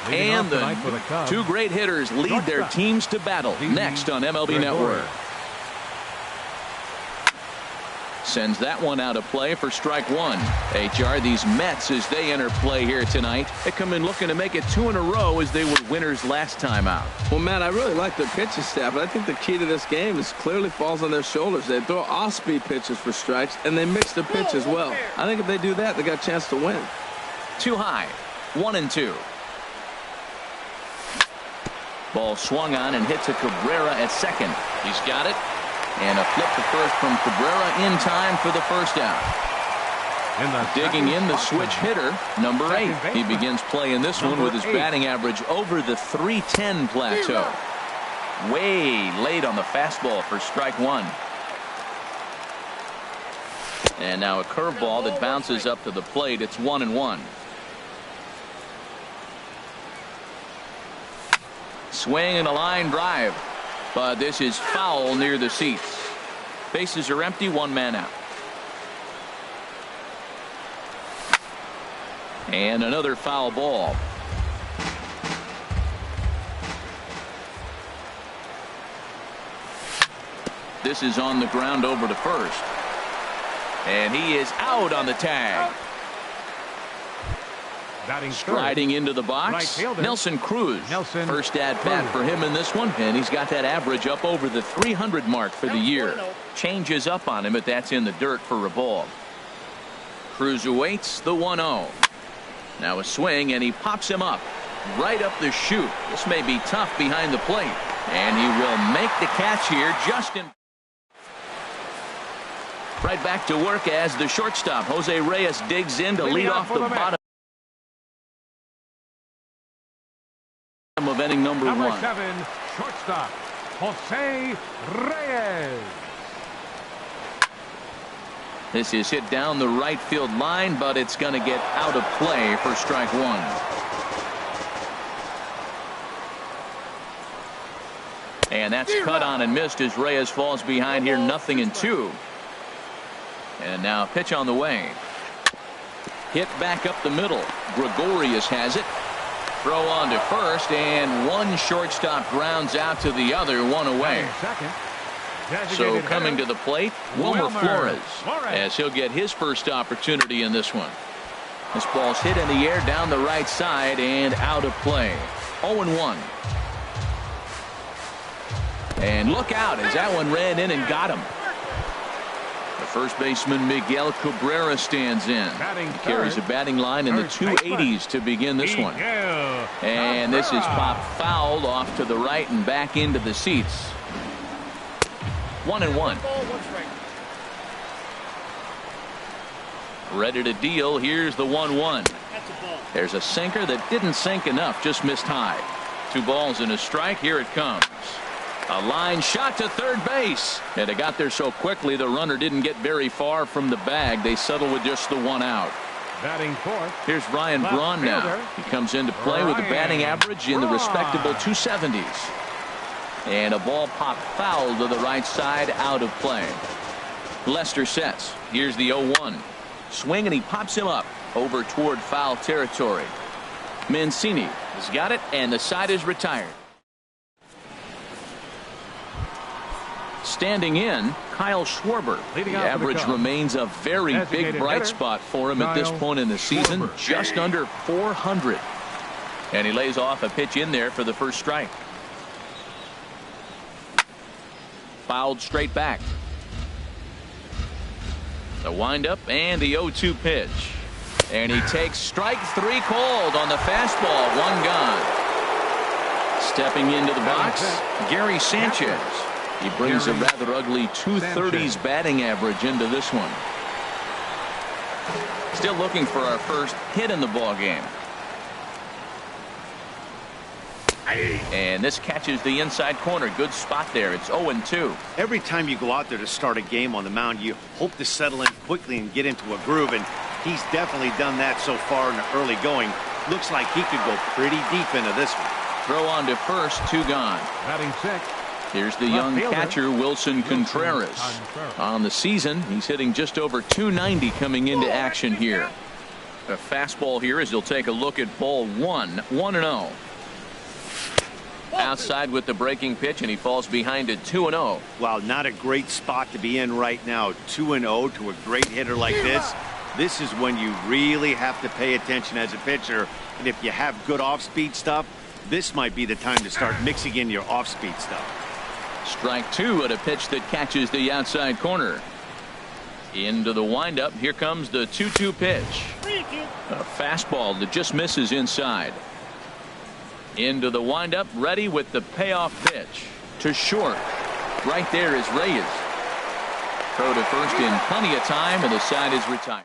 and the two great hitters lead their teams to battle next on MLB Network. Sends that one out of play for strike one. HR, these Mets, as they enter play here tonight, they come in looking to make it 2 in a row as they were winners last time out. Well, Matt, I really like the pitching staff, but I think the key to this game is clearly falls on their shoulders. They throw off-speed pitches for strikes, and they mix the pitch as well. I think if they do that, they got a chance to win. Too high, 1-2. Ball swung on and hit to Cabrera at second. He's got it. And a flip to first from Cabrera in time for the first out. Digging in the switch hitter, number 8. He begins playing this one with his batting average over the .310 plateau. Way late on the fastball for strike one. And now a curveball that bounces up to the plate. It's 1-1. Swing and a line drive. But this is foul near the seats. Bases are empty, 1 man out. And another foul ball. This is on the ground over to first. And he is out on the tag. Striding into the box, Nelson Cruz. First at bat for him in this one, and he's got that average up over the 300 mark for the year. Changes up on him, but that's in the dirt for a ball. Cruz awaits the 1-0. Now a swing, and he pops him up right up the chute. This may be tough behind the plate, and he will make the catch here just in. Right back to work as the shortstop, Jose Reyes, digs in to lead off the bottom of inning number 1. 7, shortstop, Jose Reyes. This is hit down the right field line, but it's going to get out of play for strike one. And that's cut on and missed as Reyes falls behind here, 0-2. And now a pitch on the way. Hit back up the middle. Gregorius has it. Throw on to first, and one shortstop grounds out to the other, 1 away. So coming to the plate, Wilmer Flores, as he'll get his first opportunity in this one. This ball's hit in the air down the right side and out of play. 0-1. And look out as that one ran in and got him. The first baseman Miguel Cabrera stands in. He carries a batting line in the 280s to begin this one. And this is popped fouled off to the right and back into the seats. 1-1. Ready to deal. Here's the 1-1. There's a sinker that didn't sink enough, just missed high. 2 balls and a strike. Here it comes. A line shot to third base, and it got there so quickly the runner didn't get very far from the bag. They settle with just the 1 out. Batting fourth. Here's Ryan Braun now. He comes into play with a batting average in the respectable 270s. And a ball popped foul to the right side, out of play. Lester sets. Here's the 0-1. Swing, and he pops him up over toward foul territory. Mancini has got it, and the side is retired. Standing in, Kyle Schwarber. The average remains a very big bright spot for him at this point in the season, just under 400. And he lays off a pitch in there for the first strike. Fouled straight back. The windup and the 0-2 pitch. And he takes strike 3 called on the fastball. 1 gone. Stepping into the box, Gary Sanchez. He brings a rather ugly 230s batting average into this one. Still looking for our first hit in the ball game. And this catches the inside corner. Good spot there. It's 0-2. Every time you go out there to start a game on the mound, you hope to settle in quickly and get into a groove, and he's definitely done that so far in the early going. Looks like he could go pretty deep into this one. Throw on to first, 2 gone. Batting sixth. Here's the young catcher, Wilson Contreras. On the season, he's hitting just over 290 coming into action here. A fastball here as he'll take a look at ball 1, 1-0. Outside with the breaking pitch, and he falls behind at 2-0. Well, not a great spot to be in right now. 2-0 to a great hitter like this. This is when you really have to pay attention as a pitcher. And if you have good off-speed stuff, this might be the time to start mixing in your off-speed stuff. Strike 2 at a pitch that catches the outside corner. Into the windup. Here comes the 2-2 pitch. A fastball that just misses inside. Into the windup. Ready with the payoff pitch. To short. Right there is Reyes. Throw to first in plenty of time, and the side is retired.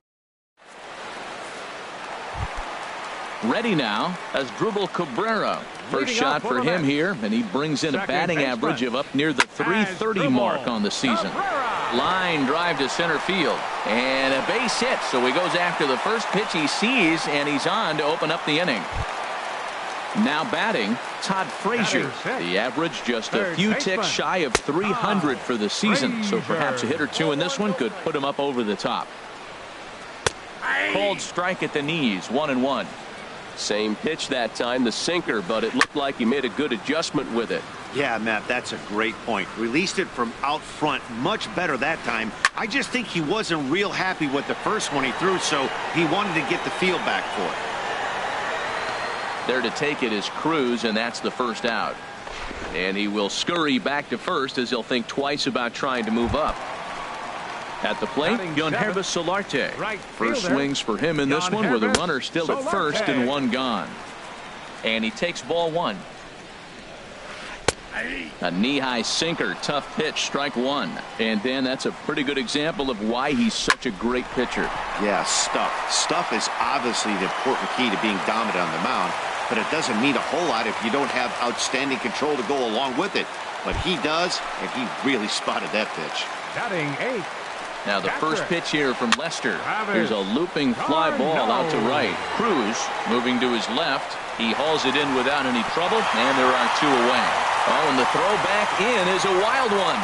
Ready now as Dribble Cabrera. First shot for him here, and he brings in a batting average of up near the 330 mark on the season. Line drive to center field, and a base hit, so he goes after the first pitch he sees, and he's on to open up the inning. Now batting, Todd Frazier. The average just a few ticks shy of 300 for the season, so perhaps a hit or two in this one could put him up over the top. Called strike at the knees, 1-1. Same pitch that time, the sinker, but it looked like he made a good adjustment with it. Yeah, Matt, that's a great point. Released it from out front much better that time. I just think he wasn't real happy with the first one he threw, so he wanted to get the feel back for it. There to take it is Cruz, and that's the first out. And he will scurry back to first as he'll think twice about trying to move up. At the plate, Yonhervis Solarte. First swings for him in this one with a runner still at first and 1 gone. And he takes ball 1. A knee-high sinker, tough pitch, strike 1. And then that's a pretty good example of why he's such a great pitcher. Yeah, stuff. Stuff is obviously the important key to being dominant on the mound, but it doesn't mean a whole lot if you don't have outstanding control to go along with it. But he does, and he really spotted that pitch. Batting 8. Now the first pitch here from Lester. Here's a looping fly ball out to right. Cruz moving to his left. He hauls it in without any trouble, and there are 2 away. Oh, and the throw back in is a wild one.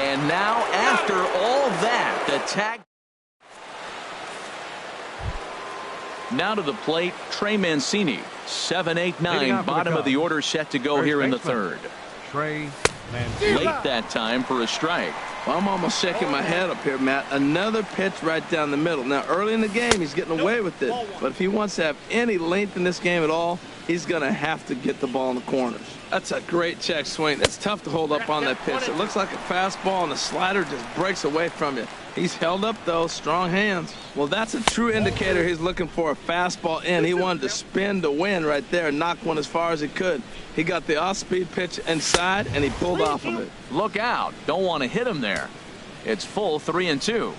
And now after all that, the tag. Now to the plate, Trey Mancini. 7-8-9, bottom of the order set to go here in the third. Trey Mancini. Late that time for a strike. Well, I'm almost shaking my head up here, Matt. Another pitch right down the middle. Now, early in the game, he's getting away with it. But if he wants to have any length in this game at all, he's going to have to get the ball in the corners. That's a great check swing. It's tough to hold up on that pitch. It looks like a fastball, and the slider just breaks away from you. He's held up, though. Strong hands. Well, that's a true indicator he's looking for a fastball in. He wanted to spin to win right there, knock one as far as he could. He got the off-speed pitch inside, and he pulled off of it. Look out. Don't want to hit him there. It's full 3-2.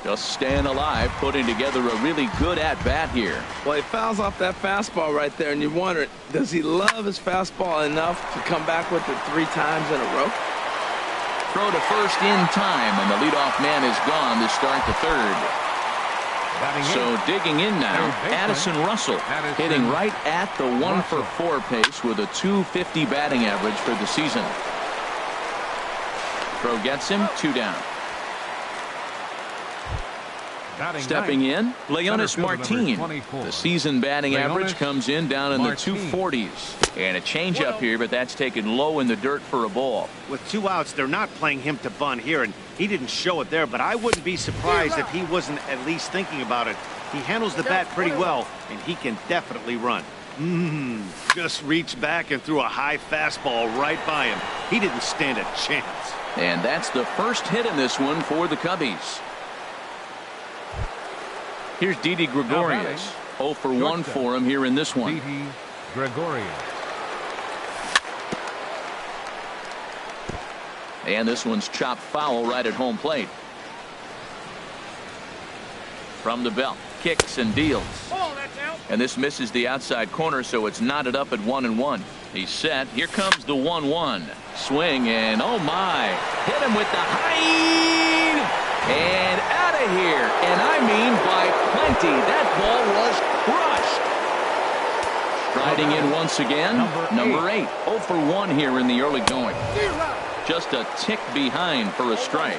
Just staying alive, putting together a really good at-bat here. Well, he fouls off that fastball right there, and you wonder, does he love his fastball enough to come back with it 3 times in a row? Throw to first in time, and the leadoff man is gone to start the third. So digging in now, Addison Russell hitting right at the 1-for-4 pace with a .250 batting average for the season. Throw gets him, 2 down. Stepping in, Leonis Martin. The season batting average comes in down in the 240s. And a changeup here, but that's taken low in the dirt for a ball. With 2 outs, they're not playing him to bunt here, and he didn't show it there, but I wouldn't be surprised if he wasn't at least thinking about it. He handles the bat pretty well, and he can definitely run. Just reached back and threw a high fastball right by him. He didn't stand a chance. And that's the first hit in this one for the Cubbies. Here's Didi Gregorius. 0 for 1 for him here in this one. Didi Gregorius. And this one's chopped foul right at home plate. From the belt, kicks and deals. And this misses the outside corner, so it's knotted up at 1-1. He's set. Here comes the 1-1. Swing, and oh my. Hit him with the high. And out of here. And I mean by plenty. That ball was crushed. Riding in once again, number 8. 0 for 1 here in the early going. Just a tick behind for a strike.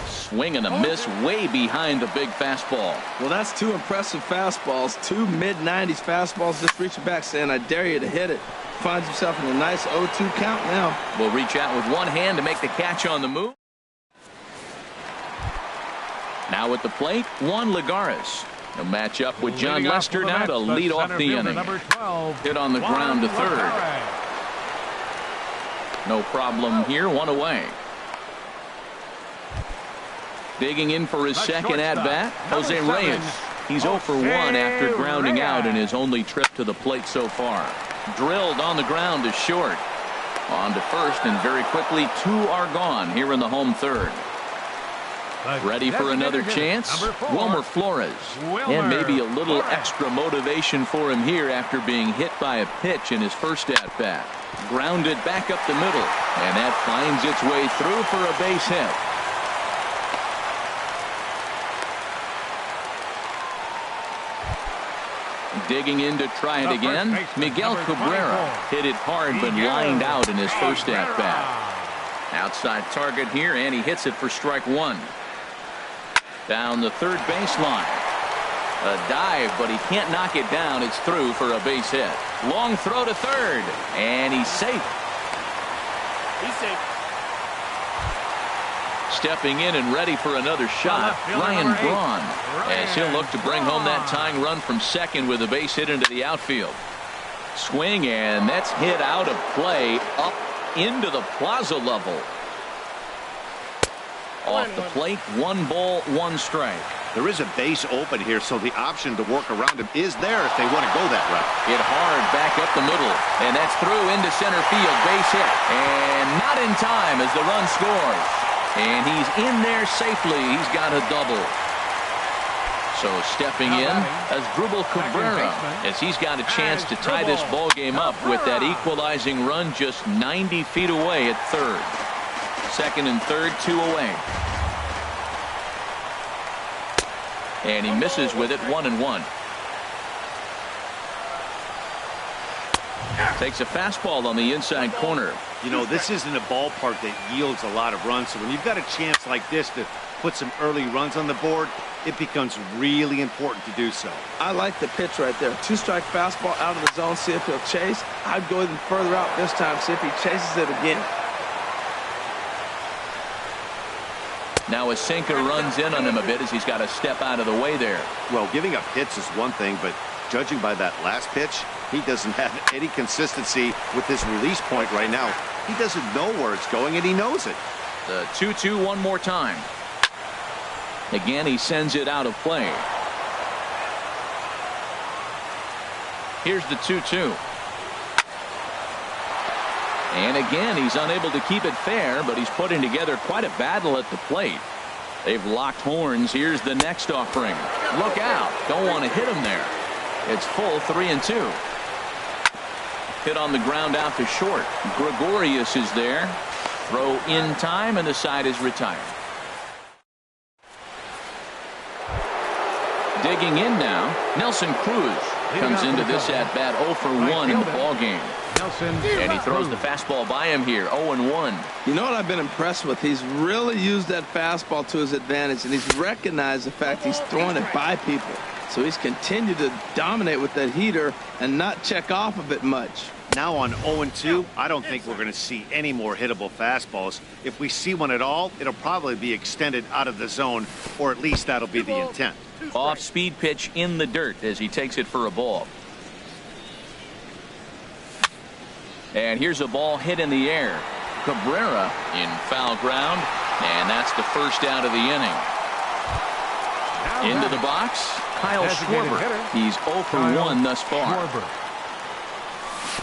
Swing and a miss way behind the big fastball. Well, that's 2 impressive fastballs. 2 mid-90s fastballs just reaching back saying, I dare you to hit it. Finds himself in a nice 0-2 count now. Will reach out with one hand to make the catch on the move. Now at the plate, Juan Lagares. He'll match up with John Lester now to lead off the inning. Hit on the ground to third. No problem here, 1 away. Digging in for his second at-bat, Jose Reyes. He's 0 for 1 after grounding out in his only trip to the plate so far. Drilled on the ground to short. On to first, and very quickly 2 are gone here in the home third. Ready for another chance? Wilmer Flores. And maybe a little extra motivation for him here after being hit by a pitch in his first at-bat. Grounded back up the middle, and that finds its way through for a base hit. Digging in to try it again, Miguel Cabrera hit it hard but lined out in his first at-bat. Outside target here, and he hits it for strike 1. Down the third baseline. A dive, but he can't knock it down. It's through for a base hit. Long throw to third, and he's safe. He's safe. Stepping in and ready for another shot, Ryan Braun, as he'll look to bring home that tying run from second with a base hit into the outfield. Swing, and that's hit out of play up into the plaza level. Off the plate, 1 ball, 1 strike. There is a base open here, so the option to work around him is there if they want to go that route. Hit hard back up the middle, and that's through into center field. Base hit, and not in time as the run scores. And he's in there safely. He's got a double. So stepping in as Dribble Cabrera, as he's got a chance to tie this ball game up with that equalizing run just 90 feet away at third. Second and third, 2 away. And he misses with it, 1-1. Takes a fastball on the inside corner. You know, this isn't a ballpark that yields a lot of runs, so when you've got a chance like this to put some early runs on the board, it becomes really important to do so. I like the pitch right there. 2-strike fastball out of the zone, see if he'll chase. I'd go even further out this time, see if he chases it again. Now a sinker runs in on him a bit as he's got to step out of the way there. Well, giving up hits is one thing, but judging by that last pitch, he doesn't have any consistency with his release point right now. He doesn't know where it's going, and he knows it. The 2-2 one more time. Again, he sends it out of play. Here's the 2-2. And again, he's unable to keep it fair, but he's putting together quite a battle at the plate. They've locked horns. Here's the next offering. Look out. Don't want to hit him there. It's full, 3-2. Hit on the ground out to short. Gregorius is there. Throw in time, and the side is retired. Digging in now, Nelson Cruz comes into this at-bat 0 for 1 in the ballgame. And he throws the fastball by him here, 0-1. You know what I've been impressed with? He's really used that fastball to his advantage, and he's recognized the fact he's throwing it by people. So he's continued to dominate with that heater and not check off of it much. Now on 0-2, I don't think we're going to see any more hittable fastballs. If we see one at all, it'll probably be extended out of the zone, or at least that'll be the intent. Off-speed pitch in the dirt as he takes it for a ball. And here's a ball hit in the air. Cabrera in foul ground, and that's the first out of the inning. Into the box, Kyle Schwarber. He's 0 for 1 thus far.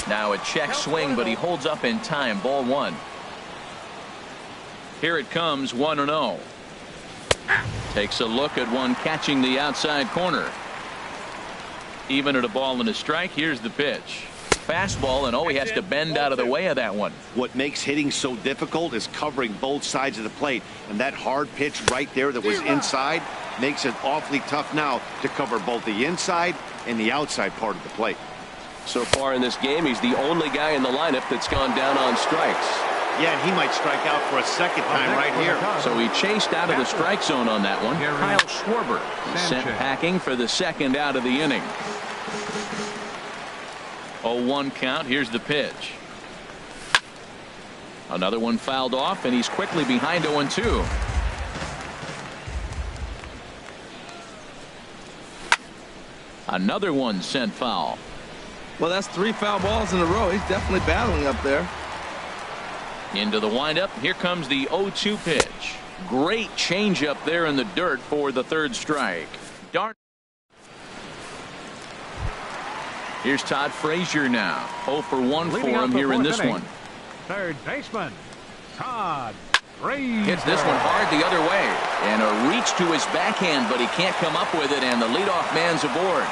Now a check swing, but he holds up in time. Ball 1. Here it comes, 1-0. Takes a look at one catching the outside corner. Even at a ball and a strike, here's the pitch. fastball, and he has to bend out of the way of that one. What makes hitting so difficult is covering both sides of the plate, and that hard pitch right there that was inside makes it awfully tough now to cover both the inside and the outside part of the plate. So far in this game, he's the only guy in the lineup that's gone down on strikes. Yeah, and he might strike out for a second time right here. So he chased out of the strike zone on that one. Kyle Schwarber sent packing for the second out of the inning. 0-1 count. Here's the pitch. Another one fouled off, and he's quickly behind 0-2. Another one sent foul. Well, that's 3 foul balls in a row. He's definitely battling up there. Into the windup. Here comes the 0-2 pitch. Great changeup there in the dirt for the third strike. Here's Todd Frazier now. 0 for 1 for him here in this one. Third baseman, Todd Frazier. Hits this one hard the other way. And a reach to his backhand, but he can't come up with it, and the leadoff man's aboard.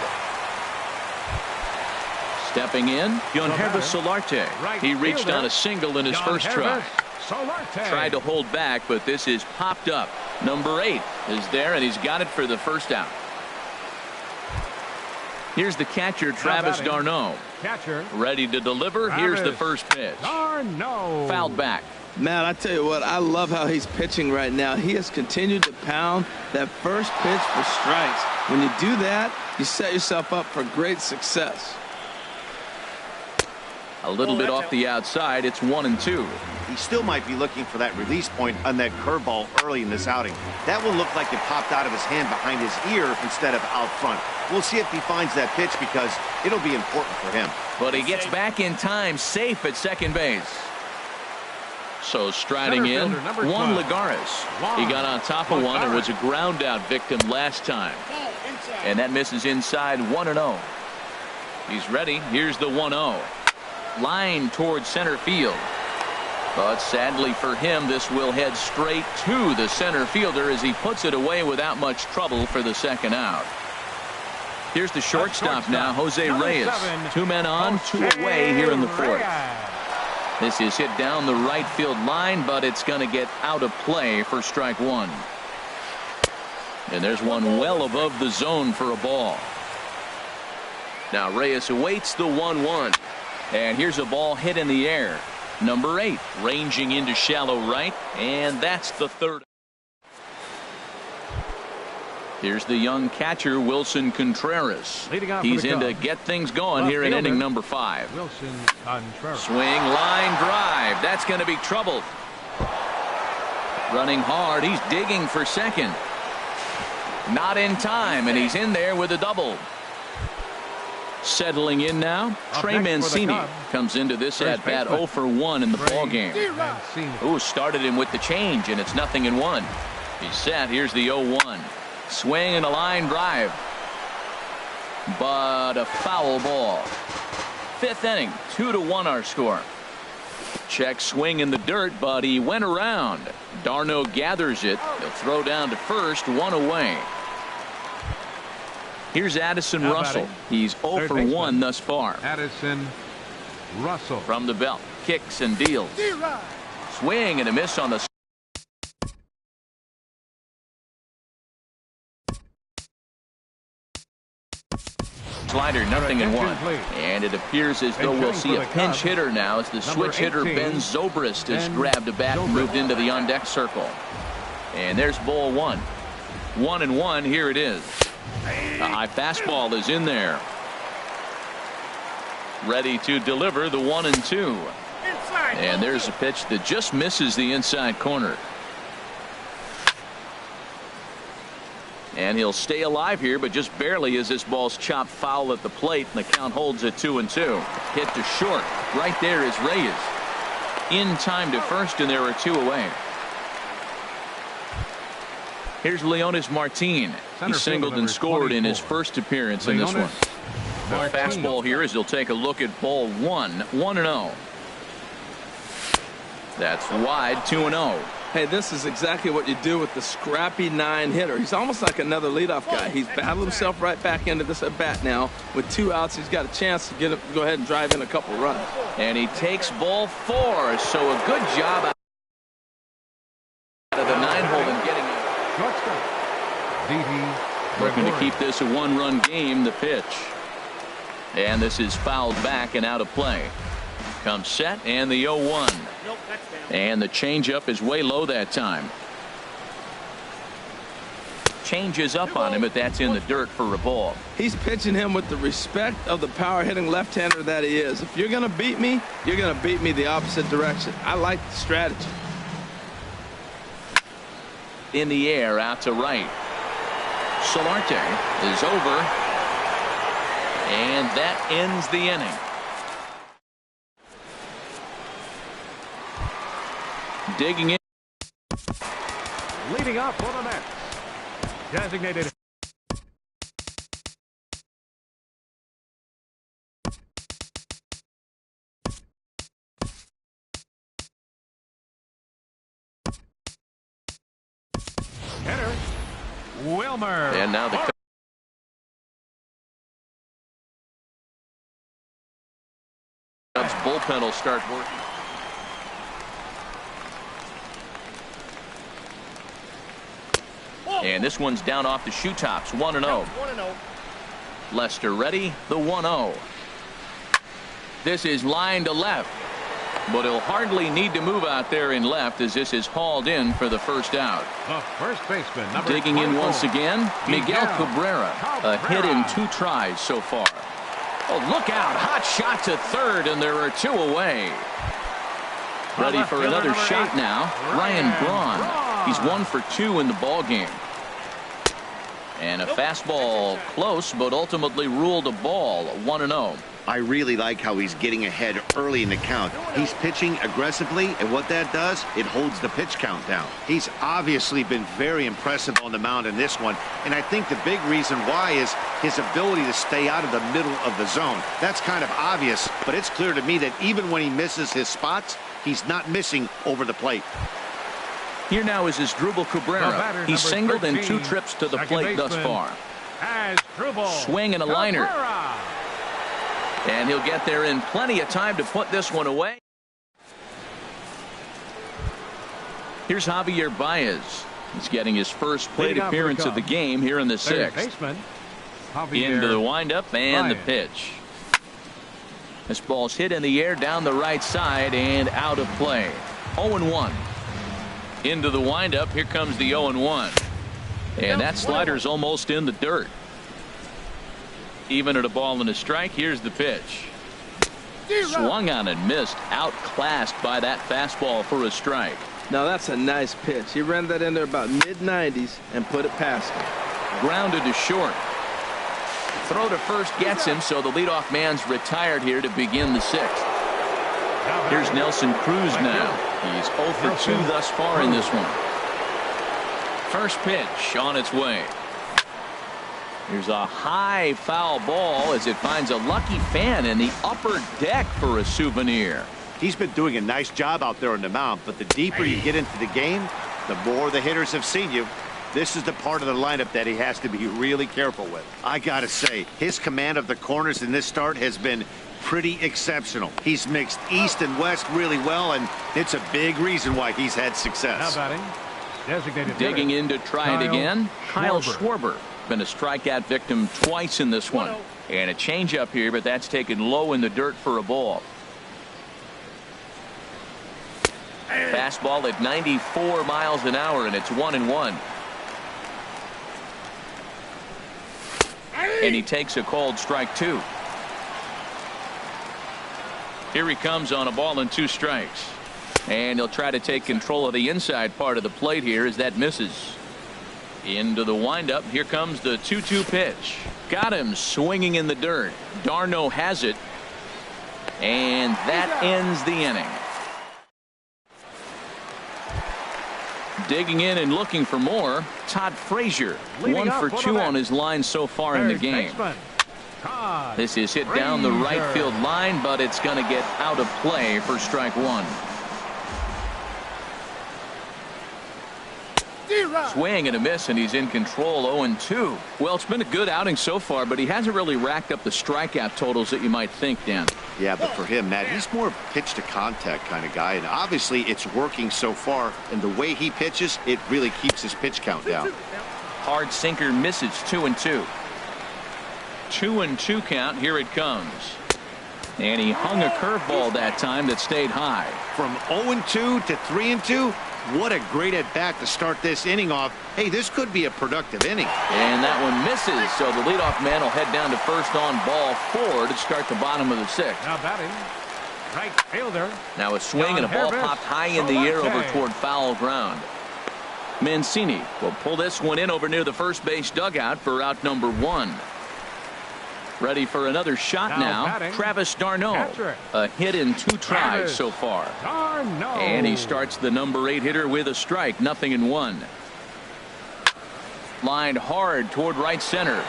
Stepping in, Yangervis Solarte. He reached on a single in his first try. Tried to hold back, but this is popped up. Number 8 is there, and he's got it for the first out. Here's the catcher, Travis d'Arnaud. Ready to deliver. Here's the first pitch. Fouled back. Man, I tell you what, I love how he's pitching right now. He has continued to pound that first pitch for strikes. When you do that, you set yourself up for great success. A little bit off the outside. It's 1-2. He still might be looking for that release point on that curveball early in this outing. That one looked like it popped out of his hand behind his ear instead of out front. We'll see if he finds that pitch because it'll be important for him. But he gets back in time, safe at second base. So striding in, Juan Lagares. He got on top of one and was a ground out victim last time. And that misses inside 1-0. He's ready. Here's the 1-0. Line towards center field. But sadly for him, this will head straight to the center fielder as he puts it away without much trouble for the second out. Here's the shortstop now, Jose Reyes. 2 men on, 2 away here in the fourth. This is hit down the right field line, but it's going to get out of play for strike 1. And there's one well above the zone for a ball. Now Reyes awaits the 1-1. And here's a ball hit in the air. Number 8 ranging into shallow right, and that's the third. Here's the young catcher, Wilson Contreras. He's in to get things going here in inning number 5. Swing, line drive. That's going to be troubled. Running hard. He's digging for second. Not in time, and he's in there with a double. Settling in now, Trey Mancini comes into this at bat 0 for 1 in the ball game. Ooh, started him with the change, and it's 0-1. He's set. Here's the 0-1. Swing and a line drive, but a foul ball. 5th inning, 2-1 our score. Check swing in the dirt, but he went around. d'Arnaud gathers it. He'll throw down to first, 1 away. Here's Addison Russell. He's 0 for 1 thus far. Addison Russell. From the belt. Kicks and deals. Swing and a miss on the slider, 0-1. And it appears as though we'll see a pinch hitter now as the switch hitter Ben Zobrist has grabbed a bat and moved into the on-deck circle. And there's ball 1. 1-1. Here it is. A high fastball is in there. Ready to deliver the 1-2. And there's a pitch that just misses the inside corner. And he'll stay alive here, but just barely as this ball's chopped foul at the plate, and the count holds at 2-2. Hit to short. Right there is Reyes. In time to first, and there are 2 away. Here's Leonis Martin. He singled and scored in his first appearance in this one. The fastball here as he'll take a look at ball 1. 1-0. That's wide. 2-0. Hey, this is exactly what you do with the scrappy 9 hitter. He's almost like another leadoff guy. He's battled himself right back into this at bat now. With 2 outs, he's got a chance to go ahead and drive in a couple runs. And he takes ball 4, so a good job out of the 9-hole and getting it. Looking to keep this a 1-run game. The pitch. And this is fouled back and out of play. Comes set and the 0-1. And the changeup is way low that time. Changes up on him, but that's in the dirt for a ball. He's pitching him with the respect of the power-hitting left-hander that he is. If you're going to beat me, you're going to beat me the opposite direction. I like the strategy. In the air, out to right. Solarte is over. And that ends the inning. Digging in. Leading up for the Mets. Designated. Hitter. Wilmer. And now the Cubs bullpen will start working. And this one's down off the shoe tops. 1-0. Lester ready. The 1-0. This is line to left. But he'll hardly need to move out there in left as this is hauled in for the first out. The first baseman, number Digging in once again, Miguel Cabrera. A hit in 2 tries so far. Oh, look out. Hot shot to third, and there are 2 away. Ready for another shot now. Ryan Braun. He's 1 for 2 in the ball game. And a fastball close, but ultimately ruled a ball. 1-0. I really like how he's getting ahead early in the count. He's pitching aggressively, and what that does, it holds the pitch count down. He's obviously been very impressive on the mound in this one, and I think the big reason why is his ability to stay out of the middle of the zone. That's kind of obvious, but it's clear to me that even when he misses his spots, he's not missing over the plate. Here now is Asdrubal Cabrera. He's singled in 2 trips to the plate thus far. Swing and a liner. And he'll get there in plenty of time to put this one away. Here's Javier Baez. He's getting his first plate appearance of the game here in the 6th. Into the windup and the pitch. This ball's hit in the air down the right side and out of play. 0-1. Into the windup. Here comes the 0-1. And that slider's almost in the dirt. Even at a ball and a strike. Here's the pitch. Swung on and missed. Outclassed by that fastball for a strike. Now that's a nice pitch. He ran that in there about mid-90s and put it past him. Grounded to short. Throw to first gets him, so the leadoff man's retired here to begin the 6th. Here's Nelson Cruz now. He's 0 for 2 thus far in this one. First pitch on its way. Here's a high foul ball as it finds a lucky fan in the upper deck for a souvenir. He's been doing a nice job out there on the mound, but the deeper you get into the game, the more the hitters have seen you. This is the part of the lineup that he has to be really careful with. I gotta say, his command of the corners in this start has been pretty exceptional. He's mixed east and west really well, and it's a big reason why he's had success. Digging in to try it again, Kyle Schwarber. Been a strikeout victim twice in this one. And a changeup here, but that's taken low in the dirt for a ball. Fastball at 94 miles an hour, and it's 1-1. And he takes a called strike 2. Here he comes on a ball and 2 strikes. And he'll try to take control of the inside part of the plate here as that misses. Into the windup. Here comes the 2-2 pitch. Got him swinging in the dirt. Darno has it. And that ends the inning. Digging in and looking for more, Todd Frazier. 1 for 2 on his line so far in the game. This is hit down the right field line, but it's going to get out of play for strike 1. Swing and a miss, and he's in control. 0-2. Well, it's been a good outing so far, but he hasn't really racked up the strikeout totals that you might think, Dan. Yeah, but for him, Matt, he's more pitch to contact kind of guy, and obviously it's working so far, and the way he pitches, it really keeps his pitch count down. Hard sinker misses. 2-2. 2-2 count. Here it comes. And he hung a curveball that time that stayed high. From 0-2 to 3-2, what a great at-bat to start this inning off. Hey, this could be a productive inning. And that one misses, so the leadoff man will head down to first on ball 4 to start the bottom of the 6th. Now batting, right fielder. Now a swing and a ball popped high in the air over toward foul ground. Mancini will pull this one in over near the first base dugout for out number 1. Ready for another shot now. Travis d'Arnaud. A hit in 2 tries so far. And he starts the number 8 hitter with a strike. 0-1. Lined hard toward right center.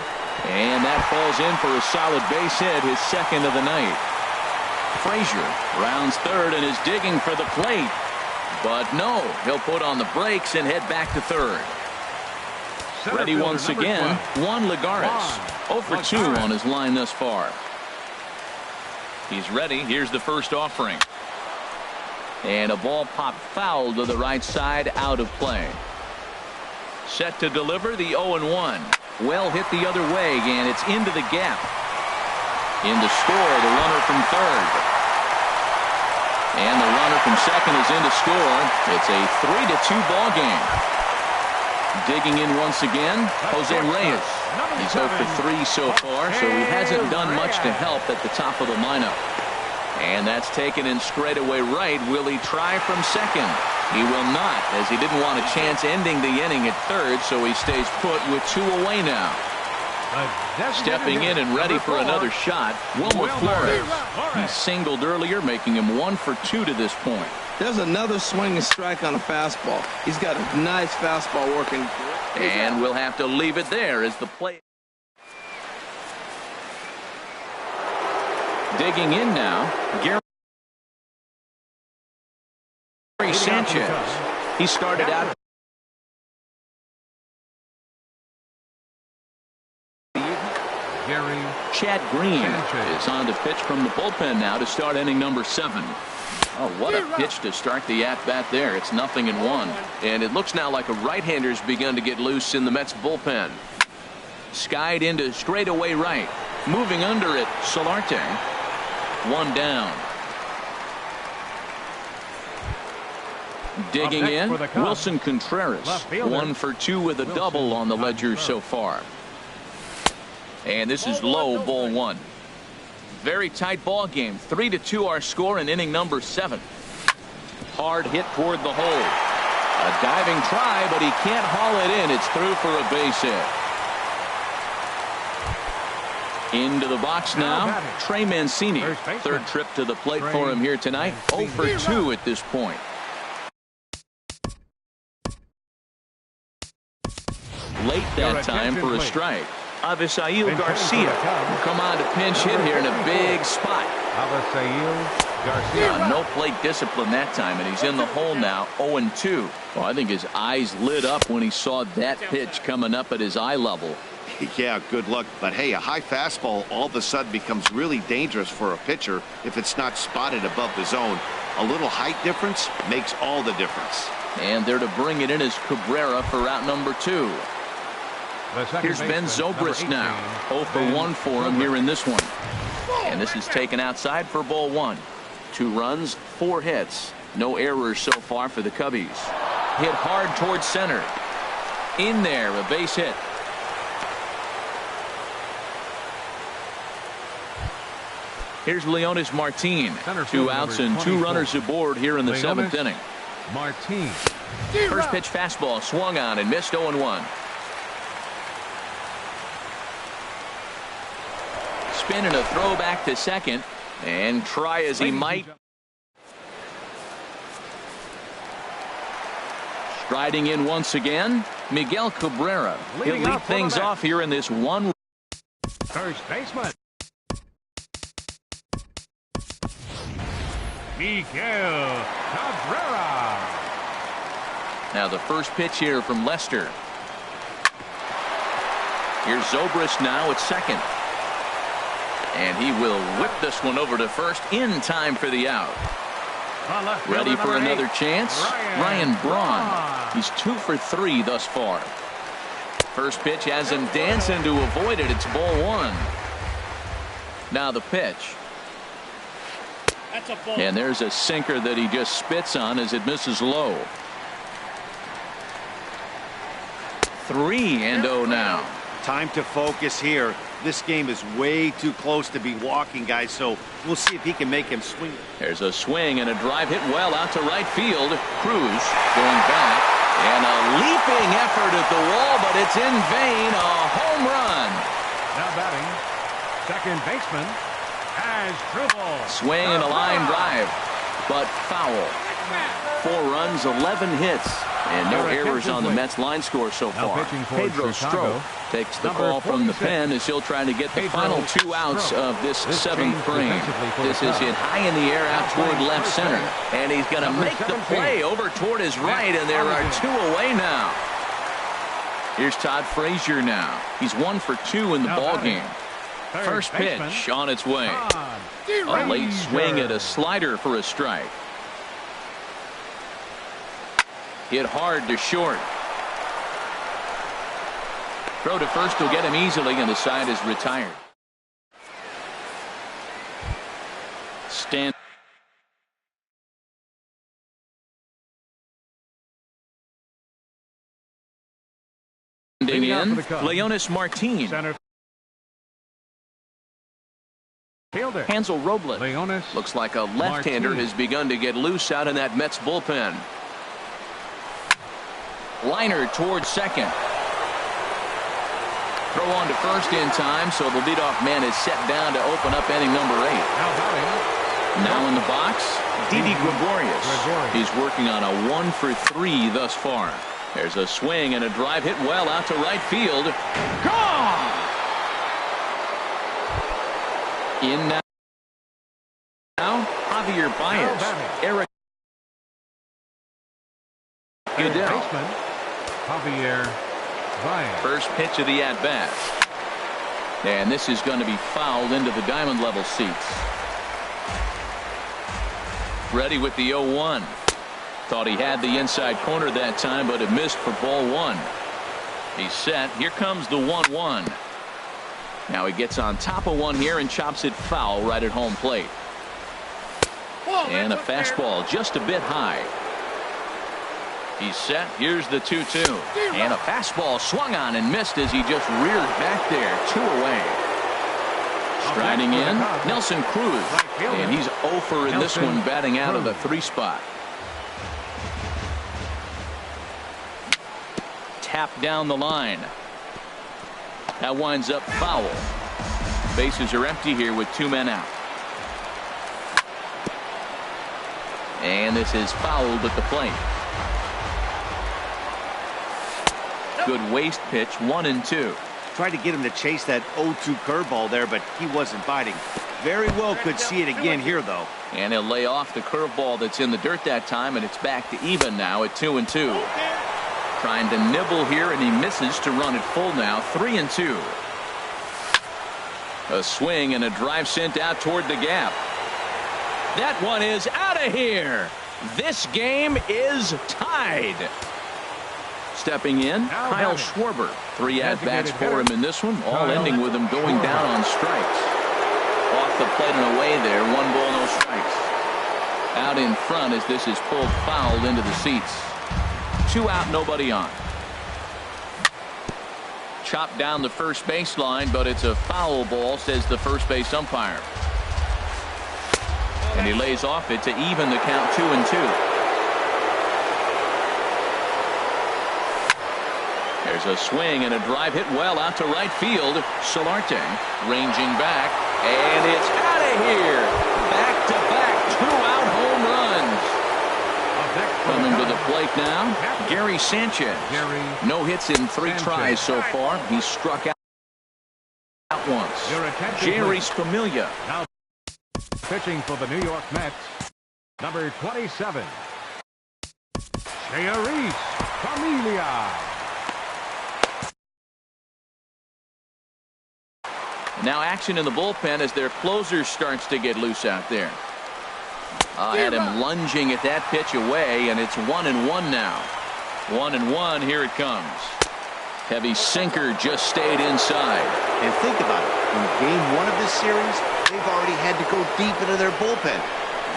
And that falls in for a solid base hit, his second of the night. Frazier rounds third and is digging for the plate. But no, he'll put on the brakes and head back to third. Ready once again, Juan Lagares. 0 for 2 on his line thus far. He's ready. Here's the first offering. And a ball popped foul to the right side, out of play. Set to deliver the 0-1. Well hit the other way, and it's into the gap. In to score, the runner from third. And the runner from second is in to score. It's a 3-2 ball game. Digging in once again, Jose Reyes. He's 0 for 3 so far, so he hasn't done much to help at the top of the lineup. And that's taken in straightaway right. Will he try from second? He will not, as he didn't want a chance ending the inning at third, so he stays put with 2 away now. Stepping in and ready for another shot, Wilmer Flores. He singled earlier, making him 1 for 2 to this point. There's another swinging strike on a fastball. He's got a nice fastball working. And we'll have to leave it there as the play. Digging in now, Gary Sanchez. He started out. Chad Green is on the pitch from the bullpen now to start inning number 7. Oh, what a pitch to start the at-bat there. It's 0-1. And it looks now like a right-hander's begun to get loose in the Mets bullpen. Skied into straightaway right. Moving under it, Solarte. 1 down. Digging in, Wilson Contreras. 1 for 2 with a double on the ledger so far. And this is low, ball 1. Very tight ball game. 3-2 our score in inning number 7. Hard hit toward the hole. A diving try, but he can't haul it in. It's through for a base hit. Into the box now, Trey Mancini. Third trip to the plate for him here tonight. 0 for 2 at this point. Late that time for a strike. Avisail Garcia will come on to pinch hit here in a big spot. No plate discipline that time, and he's in the hole now, 0-2. Well, I think his eyes lit up when he saw that pitch coming up at his eye level. Yeah, good luck. But hey, a high fastball all of a sudden becomes really dangerous for a pitcher if it's not spotted above the zone. A little height difference makes all the difference. And there to bring it in is Cabrera for out number 2. Here's Ben Zobrist now. 0 for 1 for him here in this one. And this is taken outside for ball 1. 2 runs, 4 hits. No errors so far for the Cubbies. Hit hard towards center. In there, a base hit. Here's Leonis Martin. 2 outs and 2 runners aboard here in the 7th inning. Martin. First pitch fastball swung on and missed. 0-1. Spin and a throw back to second, and try as he might. Striding in once again, Miguel Cabrera. He'll lead things off here in this one. First baseman, Miguel Cabrera. Now the first pitch here from Lester. Here's Zobrist now at second. And he will whip this one over to first in time for the out. Ready for another chance? Ryan Braun. He's 2 for 3 thus far. First pitch has him dancing to avoid it. It's ball 1. Now the pitch. And there's a sinker that he just spits on as it misses low. 3-0 now. Time to focus here. This game is way too close to be walking, guys, so we'll see if he can make him swing. There's a swing and a drive hit well out to right field. Cruz going back, and a leaping effort at the wall, but it's in vain. A home run. Now batting, second baseman, Asdrubal. Swing and a line drive, but foul. 4 runs, 11 hits, and no errors on the Mets line score so far. Pedro Strop takes the call from the pen as he'll try to get the final 2 outs of this 7th frame. This is hit high in the air out toward left center, and he's going to make the play over toward his right, and there are 2 away now. Here's Todd Frazier now. He's 1 for 2 in the ball game. First pitch on its way. A late swing at a slider for a strike. Hit hard to short. Throw to first will get him easily, and the side is retired. Standing in, Leonis Martin. Hansel Robles. Looks like a left-hander has begun to get loose out in that Mets bullpen. Liner towards second. Throw on to first in time, so the leadoff man is set down to open up inning number 8. Now in the box, Didi Gregorius. He's working on a 1 for 3 thus far. There's a swing and a drive hit well out to right field. Gone! In now, Javier Baez. Eric Goodell. Javier Baez. First pitch of the at-bat. And this is going to be fouled into the diamond level seats. Ready with the 0-1. Thought he had the inside corner that time, but it missed for ball 1. He's set. Here comes the 1-1. Now he gets on top of one here and chops it foul right at home plate. And a fastball just a bit high. He's set. Here's the 2-2. And a fastball swung on and missed as he just reared back there. 2 away. Striding in, Nelson Cruz. And he's 0 for in this one, batting out of the 3 spot. Tap down the line. That winds up foul. Bases are empty here with 2 men out. And this is fouled at the plate. Good waist pitch, 1-2. Tried to get him to chase that 0-2 curveball there, but he wasn't biting. Very well could see it again here, though. And he'll lay off the curveball that's in the dirt that time, and it's back to even now at 2-2. Trying to nibble here, and he misses to run it full now, 3-2. A swing and a drive sent out toward the gap. That one is out of here. This game is tied. Stepping in, Kyle Schwarber. 3 at-bats for him in this one, all ending with him going down on strikes. Off the plate and away there, 1 ball, no strikes. Out in front as this is pulled fouled into the seats. 2 out, nobody on. Chopped down the first baseline, but it's a foul ball, says the first base umpire. And he lays off it to even the count, 2-2. There's a swing and a drive hit well out to right field. Solarte ranging back, and it's out of here. Back-to-back 2-out home runs. Coming to the plate now, Gary Sanchez. No hits in 3 tries so far. He's struck out once. Jerry Spamiglia. Now pitching for the New York Mets, number 27, Shea Reese. Familia. Now action in the bullpen as their closer starts to get loose out there. Had him lunging at that pitch away, and it's 1-1 now. 1-1, here it comes. Heavy sinker just stayed inside. And think about it. In game 1 of this series, they've already had to go deep into their bullpen.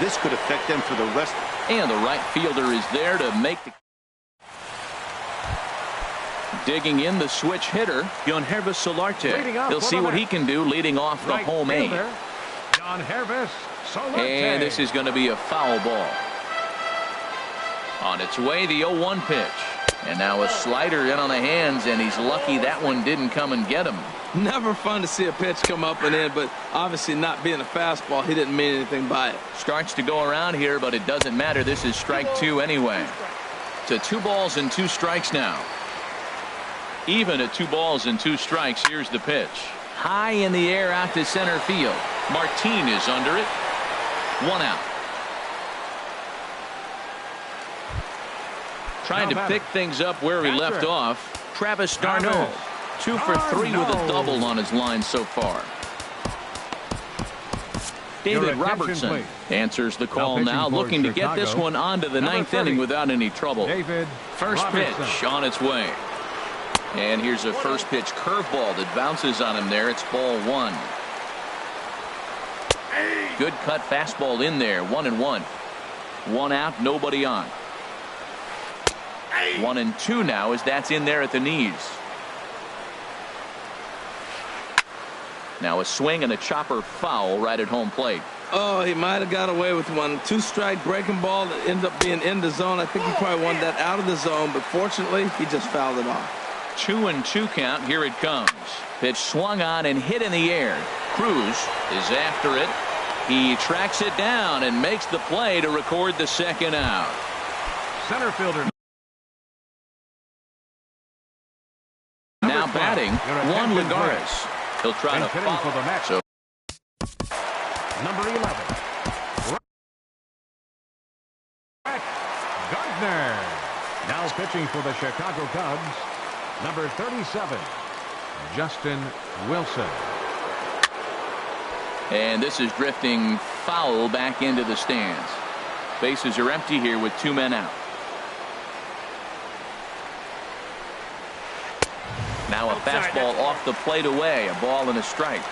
This could affect them for the rest. And the right fielder is there to make the... Digging in the switch hitter, Hervis Solarte. He'll see what he can do leading off the home eight. Hervis Solarte. And this is going to be a foul ball. On its way, the 0-1 pitch. And now a slider in on the hands, and he's lucky that one didn't come and get him. Never fun to see a pitch come up and in, but obviously not being a fastball, he didn't mean anything by it. Starts to go around here, but it doesn't matter. This is strike 2 anyway. To 2 balls and 2 strikes now. Even at 2 balls and 2 strikes, here's the pitch. High in the air out to center field. Martin is under it. 1 out. Trying to pick things up where he left off. Travis d'Arnaud. 2 for 3 with a double on his line so far. David Robertson answers the call now, looking to get this one onto the 9th inning without any trouble. First pitch on its way. And here's a first pitch curveball that bounces on him there. It's ball 1. Good cut fastball in there. 1-1. 1 out, nobody on. 1-2 now as that's in there at the knees. Now a swing and a chopper foul right at home plate. Oh, he might have got away with one. 2-strike breaking ball that ended up being in the zone. I think he probably wanted that out of the zone, but fortunately he just fouled it off. 2-2 count. Here it comes. Pitch swung on and hit in the air. Cruz is after it. He tracks it down and makes the play to record the second out. Center fielder. Now batting, Juan Lagares. He'll try to follow for the match. So number 11. Brett Gardner. Now pitching for the Chicago Cubs. Number 37. Justin Wilson. And this is drifting foul back into the stands. Bases are empty here with 2 men out. Now a fastball off the plate away. A ball and a strike.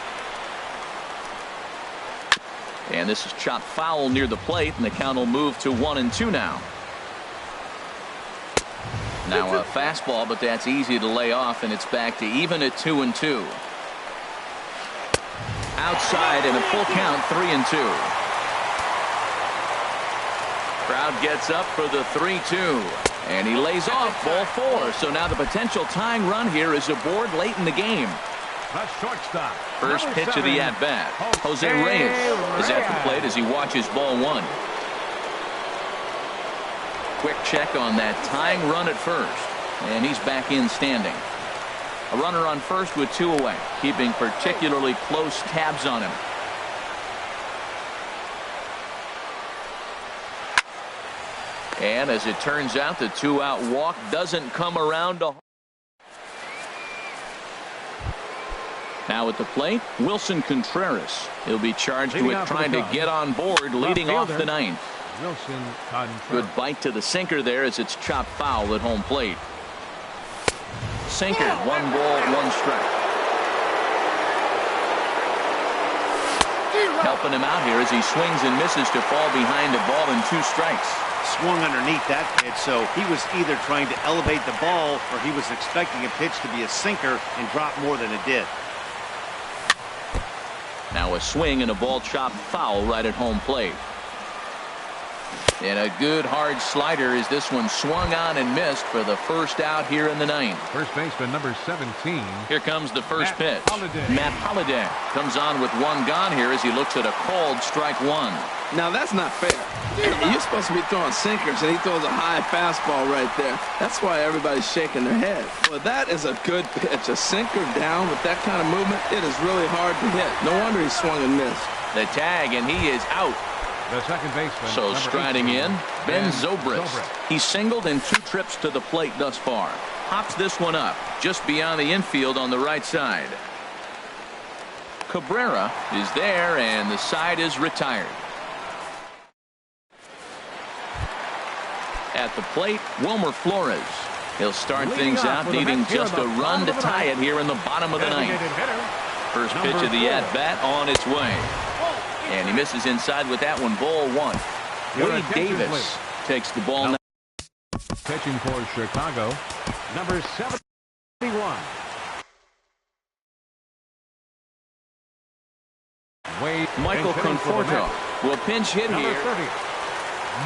And this is chopped foul near the plate, and the count will move to 1-2 now. Now a fastball, but that's easy to lay off, and it's back to even at 2-2. Outside and a full count, 3-2. Crowd gets up for the 3-2. And he lays off ball 4. So now the potential tying run here is aboard late in the game. The shortstop. First pitch of the at-bat. Jose Reyes is at the plate as he watches ball 1. Quick check on that tying run at first. And he's back in standing. A runner on first with 2 away, keeping particularly close tabs on him. And as it turns out, the 2-out walk doesn't come around to. Now at the plate, Wilson Contreras. He'll be charged with trying to get on board, leading off the 9th. Wilson Contreras. Good bite to the sinker there as it's chopped foul at home plate. Sinker, 1 ball, 1 strike. Helping him out here as he swings and misses to fall behind a ball and 2 strikes. Swung underneath that pitch, so he was either trying to elevate the ball or he was expecting a pitch to be a sinker and drop more than it did. Now a swing and a ball chopped foul right at home plate. And a good hard slider as this one swung on and missed for the first out here in the 9th. First baseman number 17. Here comes the first pitch. Holliday. Matt Holliday comes on with 1 gone here as he looks at a called strike 1. Now that's not fair. You're supposed to be throwing sinkers, and he throws a high fastball right there. That's why everybody's shaking their head. Well, that is a good pitch. A sinker down with that kind of movement, it is really hard to hit. No wonder he swung and missed. The tag, and he is out. The second baseman. So striding 18, in, Ben Zobrist. He's singled in 2 trips to the plate thus far. Hops this one up just beyond the infield on the right side. Cabrera is there, and the side is retired. At the plate, Wilmer Flores. He'll start things out, needing just a run to tie it here in the bottom of the ninth. First pitch of the at-bat on its way. And he misses inside with that one, ball 1. Wade Davis takes the ball now. Pitching for Chicago, number 71. Wade Michael Conforto will pinch hit number here. 30.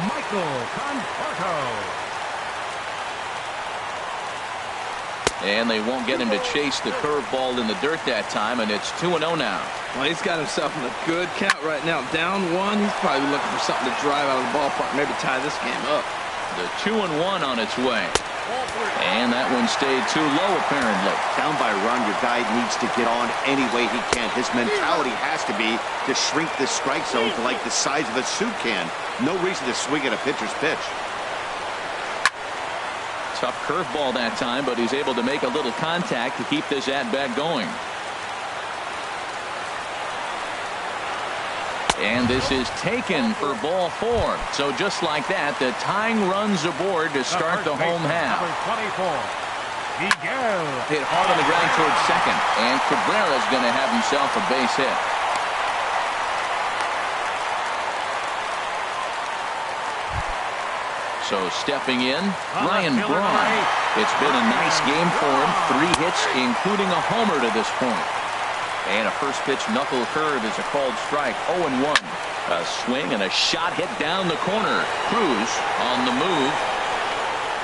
Michael Conforto. And they won't get him to chase the curveball in the dirt that time, and it's 2-0 now. Well, he's got himself in a good count right now. Down 1. He's probably looking for something to drive out of the ballpark, maybe tie this game up. The 2-1 on its way. And that one stayed too low, apparently. Down by a run, your guy needs to get on any way he can. His mentality has to be to shrink this strike zone to like the size of a soup can. No reason to swing at a pitcher's pitch. Tough curveball that time, but he's able to make a little contact to keep this at-bat going. And this is taken for ball 4. So just like that, the tying runs aboard to start the home half. Number 24. Miguel. Hit hard on the ground towards second, and Cabrera's going to have himself a base hit. So stepping in, Ryan Braun. It's been a nice game for him. 3 hits, including a homer to this point. And a first pitch knuckle curve is a called strike. 0-1. A swing and a shot hit down the corner. Cruz on the move.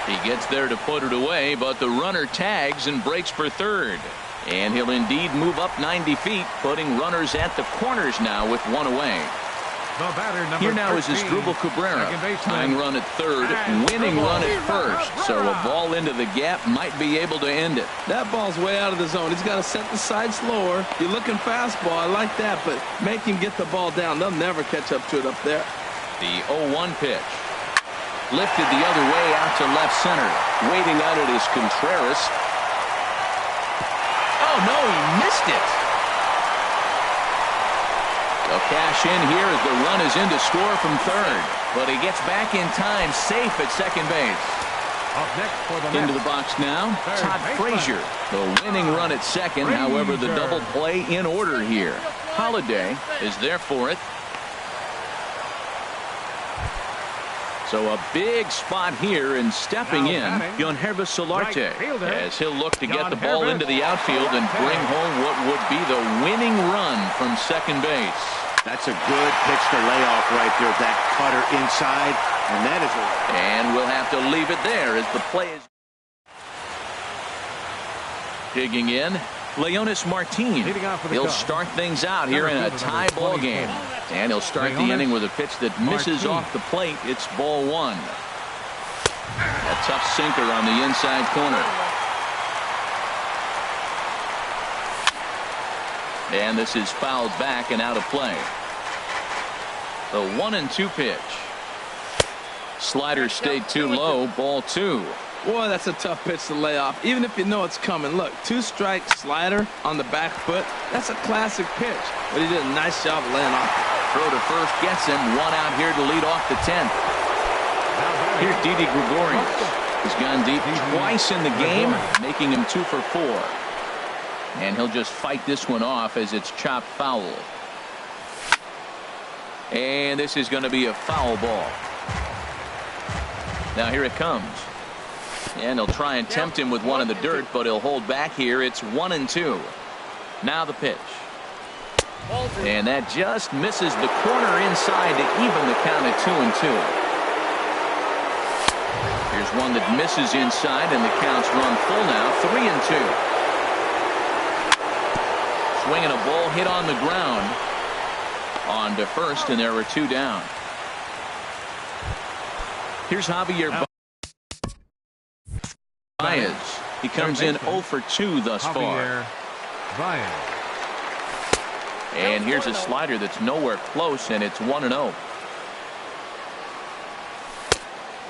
He gets there to put it away, but the runner tags and breaks for third. And he'll indeed move up 90 feet, putting runners at the corners now with 1 away. Here now is Asdrubal Cabrera. Tying run at third, winning run at first. So a ball into the gap might be able to end it. That ball's way out of the zone. He's got to set the side slower. You're looking fastball. I like that, but make him get the ball down. They'll never catch up to it up there. The 0-1 pitch. Lifted the other way out to left center. Waiting on it is Contreras. Oh, no, he missed it. They'll cash in here as the run is in to score from third. But he gets back in time, safe at second base. Up next for the Into the box now, Todd Frazier. The winning run at second, however, the double play in order here. Holiday is there for it. So a big spot here, and stepping in, Yangervis Solarte, as he'll look to get the ball into the outfield and bring home what would be the winning run from second base. That's a good pitch to lay off right there. That cutter inside, and that is And we'll have to leave it there as the play is. Digging in, Leonis Martin. He'll start things out here in a tie ball game. And he'll start the inning with a pitch that misses off the plate. It's ball 1. A tough sinker on the inside corner. And this is fouled back and out of play. The 1-2 pitch. Slider stayed too low, ball 2. Boy, that's a tough pitch to lay off, even if you know it's coming. Look, 2-strike slider on the back foot. That's a classic pitch, but he did a nice job of laying off. Throw to first gets him. 1 out here to lead off the 10th. Here's Didi Gregorius. He's gone deep twice in the game, making him 2 for 4. And he'll just fight this one off as it's chopped foul. And this is going to be a foul ball. Now here it comes. And he'll try and tempt him with one in the dirt, but he'll hold back here. It's 1-2. Now the pitch. And that just misses the corner inside to even the count at 2-2. Here's one that misses inside, and the count's run full now, 3-2. Swinging a ball hit on the ground. On to first, and there were 2 down. Here's Javier Baez. He comes in 0 for 2 thus far. And here's a slider that's nowhere close, and it's 1-0.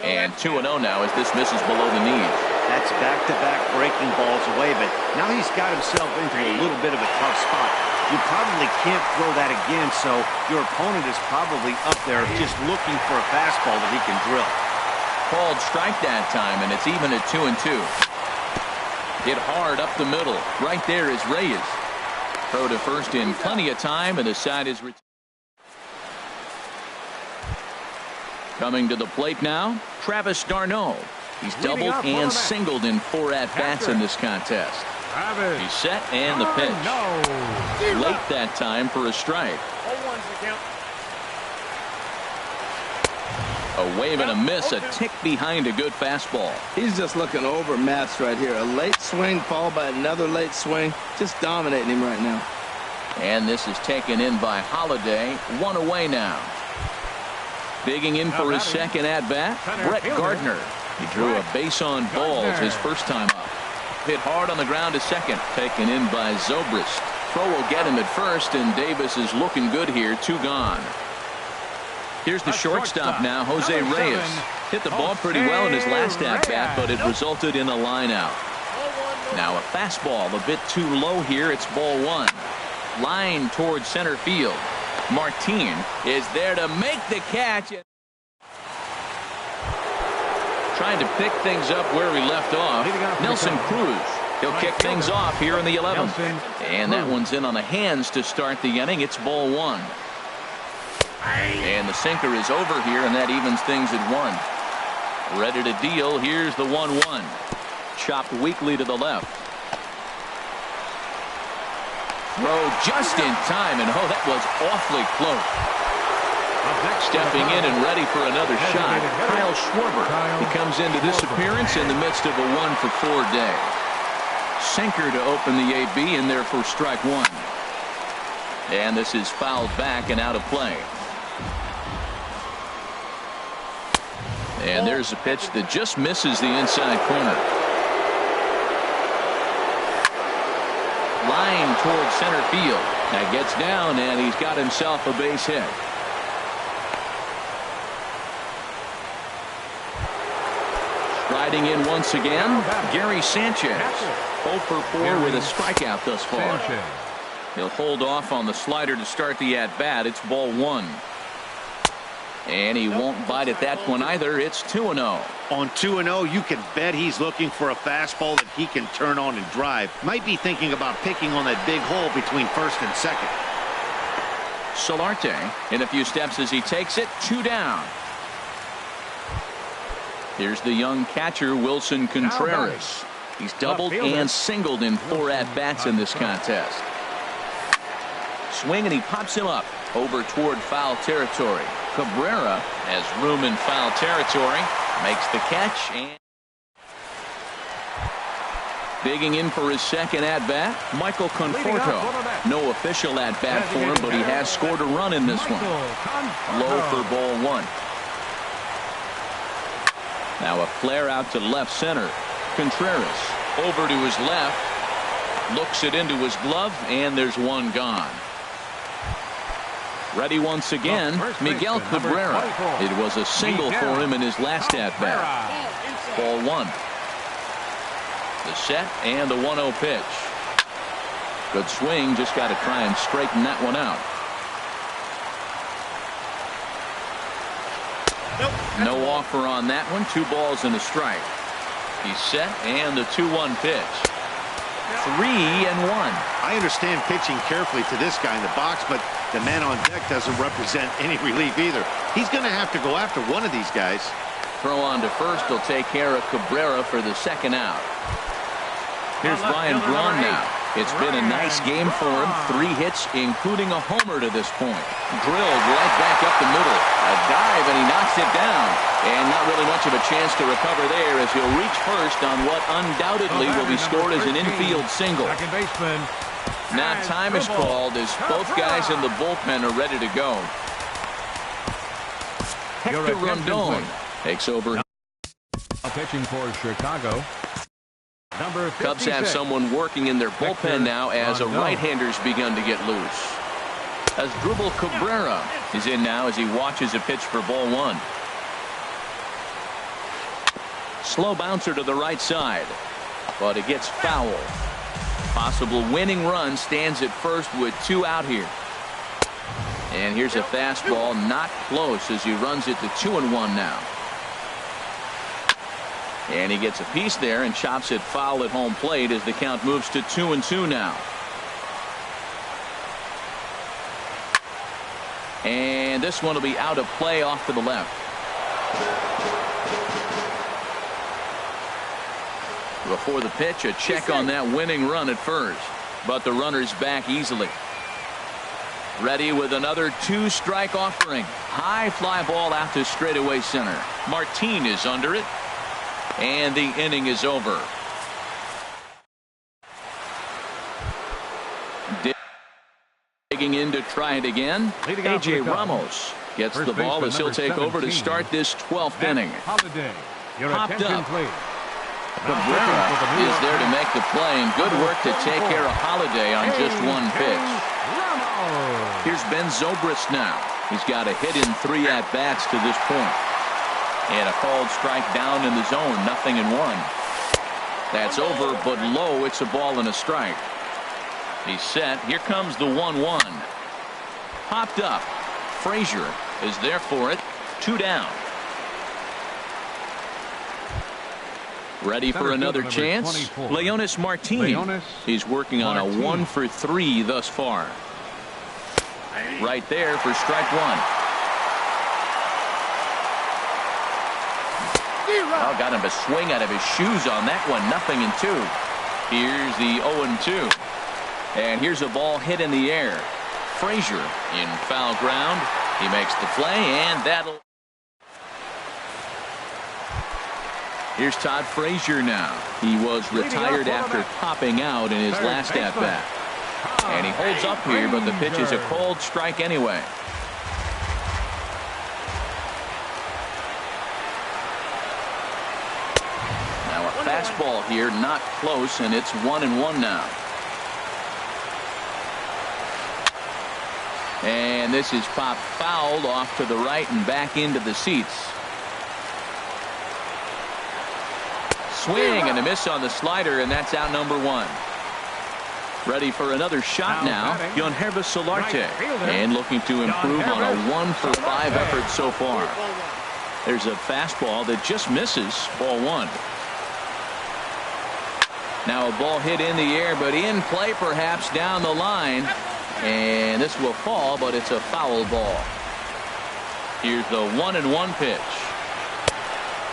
And 2-0 now as this misses below the knees. That's back-to-back breaking balls away, but now he's got himself into a little bit of a tough spot. You probably can't throw that again, so your opponent is probably up there just looking for a fastball that he can drill. Called strike that time, and it's even at 2-2. Hit hard up the middle. Right there is Reyes. Throw to first in plenty of time, and the side is coming to the plate now, Travis d'Arnaud. He's doubled and singled in 4 at-bats in this contest. He's set and the pitch. Late that time for a strike. A wave and a miss, a tick behind a good fastball. He's just looking overmatched right here. A late swing followed by another late swing. Just dominating him right now. And this is taken in by Holiday. 1 away now. Digging in for his second at-bat, Brett Gardner. He drew a base on balls his first time up. Hit hard on the ground to second. Taken in by Zobrist. Throw will get him at first, and Davis is looking good here. 2 gone. Here's the shortstop now, Jose Reyes. Hit the ball pretty well in his last at-bat, but it resulted in a line out. Now a fastball a bit too low here. It's ball 1. Line towards center field. Martin is there to make the catch. Trying to pick things up where we left off. Nelson Cruz. He'll kick things off here in the 11th. And that one's in on the hands to start the inning. It's ball 1. And the sinker is over here, and that evens things at 1. Ready to deal. Here's the 1-1. Chopped weakly to the left. Throw just in time, and oh, that was awfully close. Stepping in and ready for another shot, Kyle Schwarber. He comes into this appearance in the midst of a 1-for-4 day. Sinker to open the AB in there for strike 1. And this is fouled back and out of play. And there's a pitch that just misses the inside corner. Line towards center field. That gets down, and he's got himself a base hit. Riding in once again, Gary Sanchez. 0 for 4 with a strikeout thus far. He'll hold off on the slider to start the at-bat. It's ball 1. And he won't bite at that one either. It's 2-0. On 2-0, you can bet he's looking for a fastball that he can turn on and drive. Might be thinking about picking on that big hole between first and second. Solarte in a few steps as he takes it. 2 down. Here's the young catcher, Wilson Contreras. He's doubled and singled in 4 at-bats in this contest. Swing, and he pops him up over toward foul territory. Cabrera has room in foul territory, makes the catch, and digging in for his second at-bat, Michael Conforto. No official at-bat for him, but he has scored a run in this one. Low for ball 1. Now a flare out to left center. Contreras over to his left, looks it into his glove, and there's 1 gone. Ready once again, Miguel Cabrera. It was a single for him in his last at-bat. Ball 1. The set and the 1-0 pitch. Good swing, just got to try and straighten that one out. No offer on that one. 2 balls and a strike. He's set, and the 2-1 pitch. 3-1. I understand pitching carefully to this guy in the box, but the man on deck doesn't represent any relief either. He's going to have to go after one of these guys. Throw on to first will take care of Cabrera for the second out. Here's Ryan Braun now. It's been a nice game for him. 3 hits, including a homer to this point. Drilled right back up the middle. A dive, and he knocks it down. And not really much of a chance to recover there as he'll reach first on what undoubtedly will be scored as an infield single. Now time is called as both guys in the bullpen are ready to go. Hector Rondon takes over. Pitching for Chicago. Cubs have someone working in their bullpen now as a right-hander's begun to get loose. As Dribble Cabrera is in now as he watches a pitch for ball 1. Slow bouncer to the right side, but it gets foul. Possible winning run stands at first with 2 out here. And here's a fastball, not close, as he runs it to 2-1 now. And he gets a piece there and chops it foul at home plate as the count moves to 2-2 now. And this one will be out of play off to the left. Before the pitch, a check on that winning run at first, but the runner's back easily. Ready with another 2-strike offering. High fly ball out to straightaway center. Martin is under it, and the inning is over. Digging in to try it again. A.J. Ramos gets the ball as he'll take over to start this 12th inning. Popped up. Cabrera is there to make the play, and good work to take care of Holiday on just 1 pitch. Here's Ben Zobrist now. He's got a hit in 3 at-bats to this point. And a called strike down in the zone, 0-1. That's over, but low. It's a ball and a strike. He's set. Here comes the 1-1. Popped up. Frazier is there for it. 2 down. Ready for another chance. Leonis Martin. He's working on a 1 for 3 thus far. Right there for strike 1. Oh, got him to swing out of his shoes on that one. 0-2. Here's the 0-2. And here's a ball hit in the air. Frazier in foul ground. He makes the play, and that'll. Here's Todd Frazier now. He was retired after popping out in his last at-bat. And he holds up here, but the pitch is a called strike anyway. Now a fastball here, not close, and it's 1-1 now. And this is popped fouled off to the right and back into the seats. Swing and a miss on the slider, and that's out number 1. Ready for another shot now. Yonhervis Solarte, and looking to improve on a 1 for 5 effort so far. There's a fastball that just misses. Ball 1. Now a ball hit in the air, but in play perhaps down the line. And this will fall, but it's a foul ball. Here's the 1-1 pitch.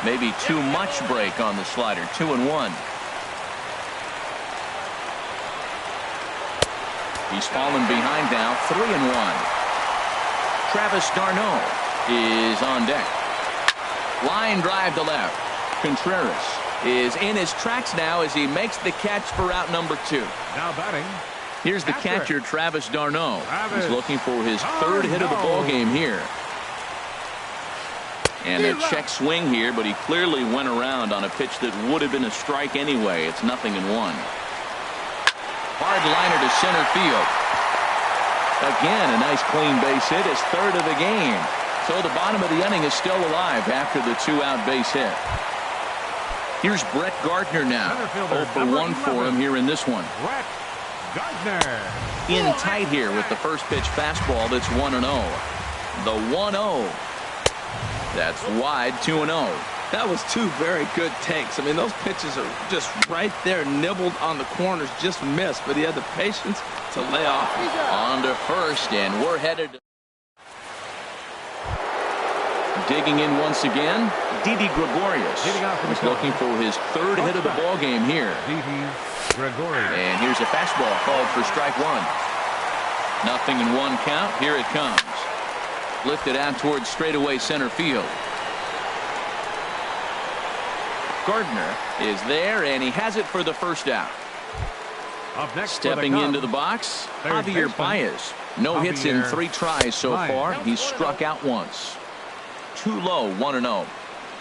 Maybe too much break on the slider. 2-1. He's fallen behind now. 3-1. Travis d'Arnaud is on deck. Line drive to left. Contreras is in his tracks now as he makes the catch for out number 2. Now batting. Here's the catcher, Travis d'Arnaud. He's looking for his 3rd hit of the ball game here. And a check swing here, but he clearly went around on a pitch that would have been a strike anyway. It's 0-1. Hard liner to center field. Again, a nice clean base hit, his 3rd of the game. So the bottom of the inning is still alive after the 2-out base hit. Here's Brett Gardner now. 0 for 1 for him here in this one. Brett Gardner. In tight here with the first pitch fastball that's 1-0. The 1-0. That's wide. 2-0. That was 2 very good takes. I mean, those pitches are just right there, nibbled on the corners, just missed, but he had the patience to lay off. On to first, and we're headed. Digging in once again, Didi Gregorius. He's looking for his 3rd hit of the ball game here. Didi Gregorius. And here's a fastball called for strike 1. 0-1 count. Here it comes. Lifted out towards straightaway center field. Gardner is there, and he has it for the first out. Up next stepping into the box, Javier Baez. No hits in 3 tries so far. He's struck out once. Too low. 1-0.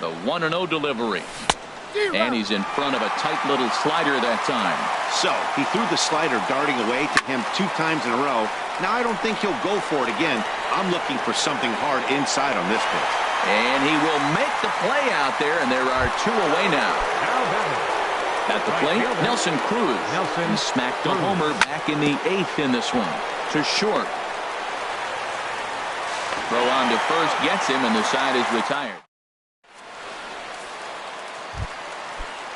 The 1-0 delivery. And he's in front of a tight little slider that time. So he threw the slider darting away to him 2 times in a row. Now I don't think he'll go for it again. I'm looking for something hard inside on this pitch. And he will make the play out there, and there are 2 away now. At the plate, Nelson Cruz. He smacked a homer back in the 8th in this one. To short. Throw on to first gets him, and the side is retired.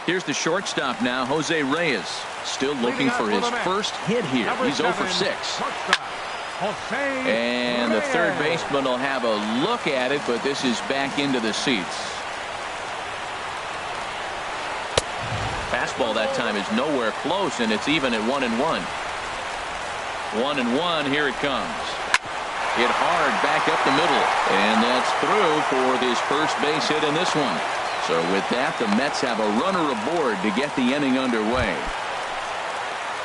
Here's the shortstop now, Jose Reyes. Still looking for his first hit here. He's 0 for 6. And the third baseman will have a look at it, but this is back into the seats. Fastball that time is nowhere close, and it's even at 1-1. 1-1, here it comes. Hit hard back up the middle, and that's through for this first base hit in this one. So with that, the Mets have a runner aboard to get the inning underway.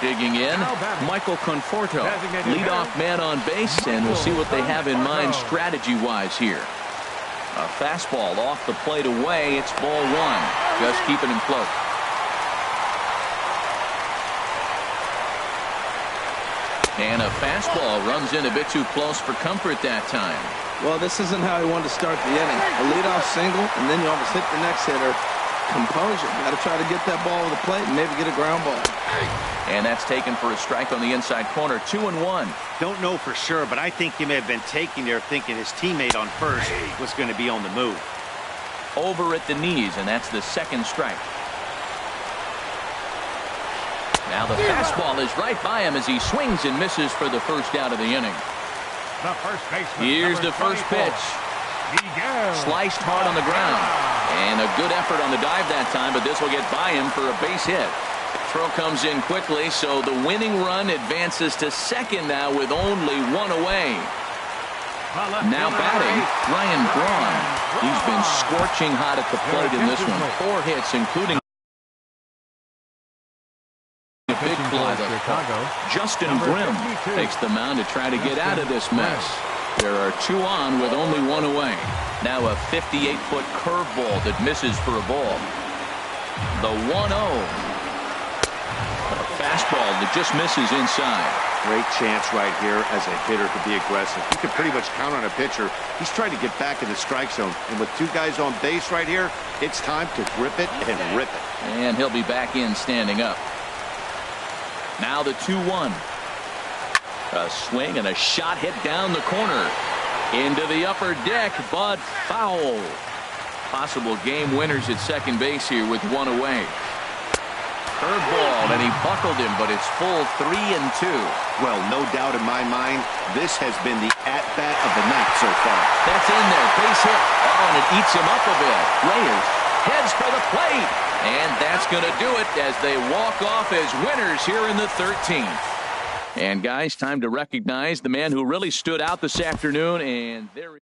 Digging in, Michael Conforto, leadoff man on base, and we'll see what they have in mind strategy-wise here. A fastball off the plate away. It's ball 1. Just keeping him close. And a fastball runs in a bit too close for comfort that time. Well, this isn't how he wanted to start the inning. A leadoff single, and then you almost hit the next hitter. Composure. Got to try to get that ball over the plate and maybe get a ground ball. And that's taken for a strike on the inside corner. 2-1. Don't know for sure, but I think he may have been taking there thinking his teammate on first was going to be on the move. Over at the knees, and that's the second strike. Now the fastball is right by him as he swings and misses for the first out of the inning. Here's the first pitch. Sliced hard on the ground. And a good effort on the dive that time, but this will get by him for a base hit. Throw comes in quickly, so the winning run advances to second now with only 1 away. Now batting, Ryan Braun. He's been scorching hot at the plate in this one. 4 hits, including a big fly. Justin Grimm takes the mound to try to get out of this mess. There are 2 on with only 1 away. Now a 58-foot curveball that misses for a ball. The 1-0. A fastball that just misses inside. Great chance right here as a hitter to be aggressive. You can pretty much count on a pitcher. He's trying to get back in the strike zone. And with 2 guys on base right here, it's time to grip it and rip it. And he'll be back in standing up. Now the 2-1. A swing and a shot hit down the corner. Into the upper deck, but foul. Possible game winners at second base here with 1 away. Curveball, and he buckled him, but it's full 3-2. Well, no doubt in my mind, this has been the at-bat of the night so far. That's in there. Base hit. Oh, and it eats him up a bit. Reyes heads for the plate. And that's going to do it as they walk off as winners here in the 13th. And guys, time to recognize the man who really stood out this afternoon, and there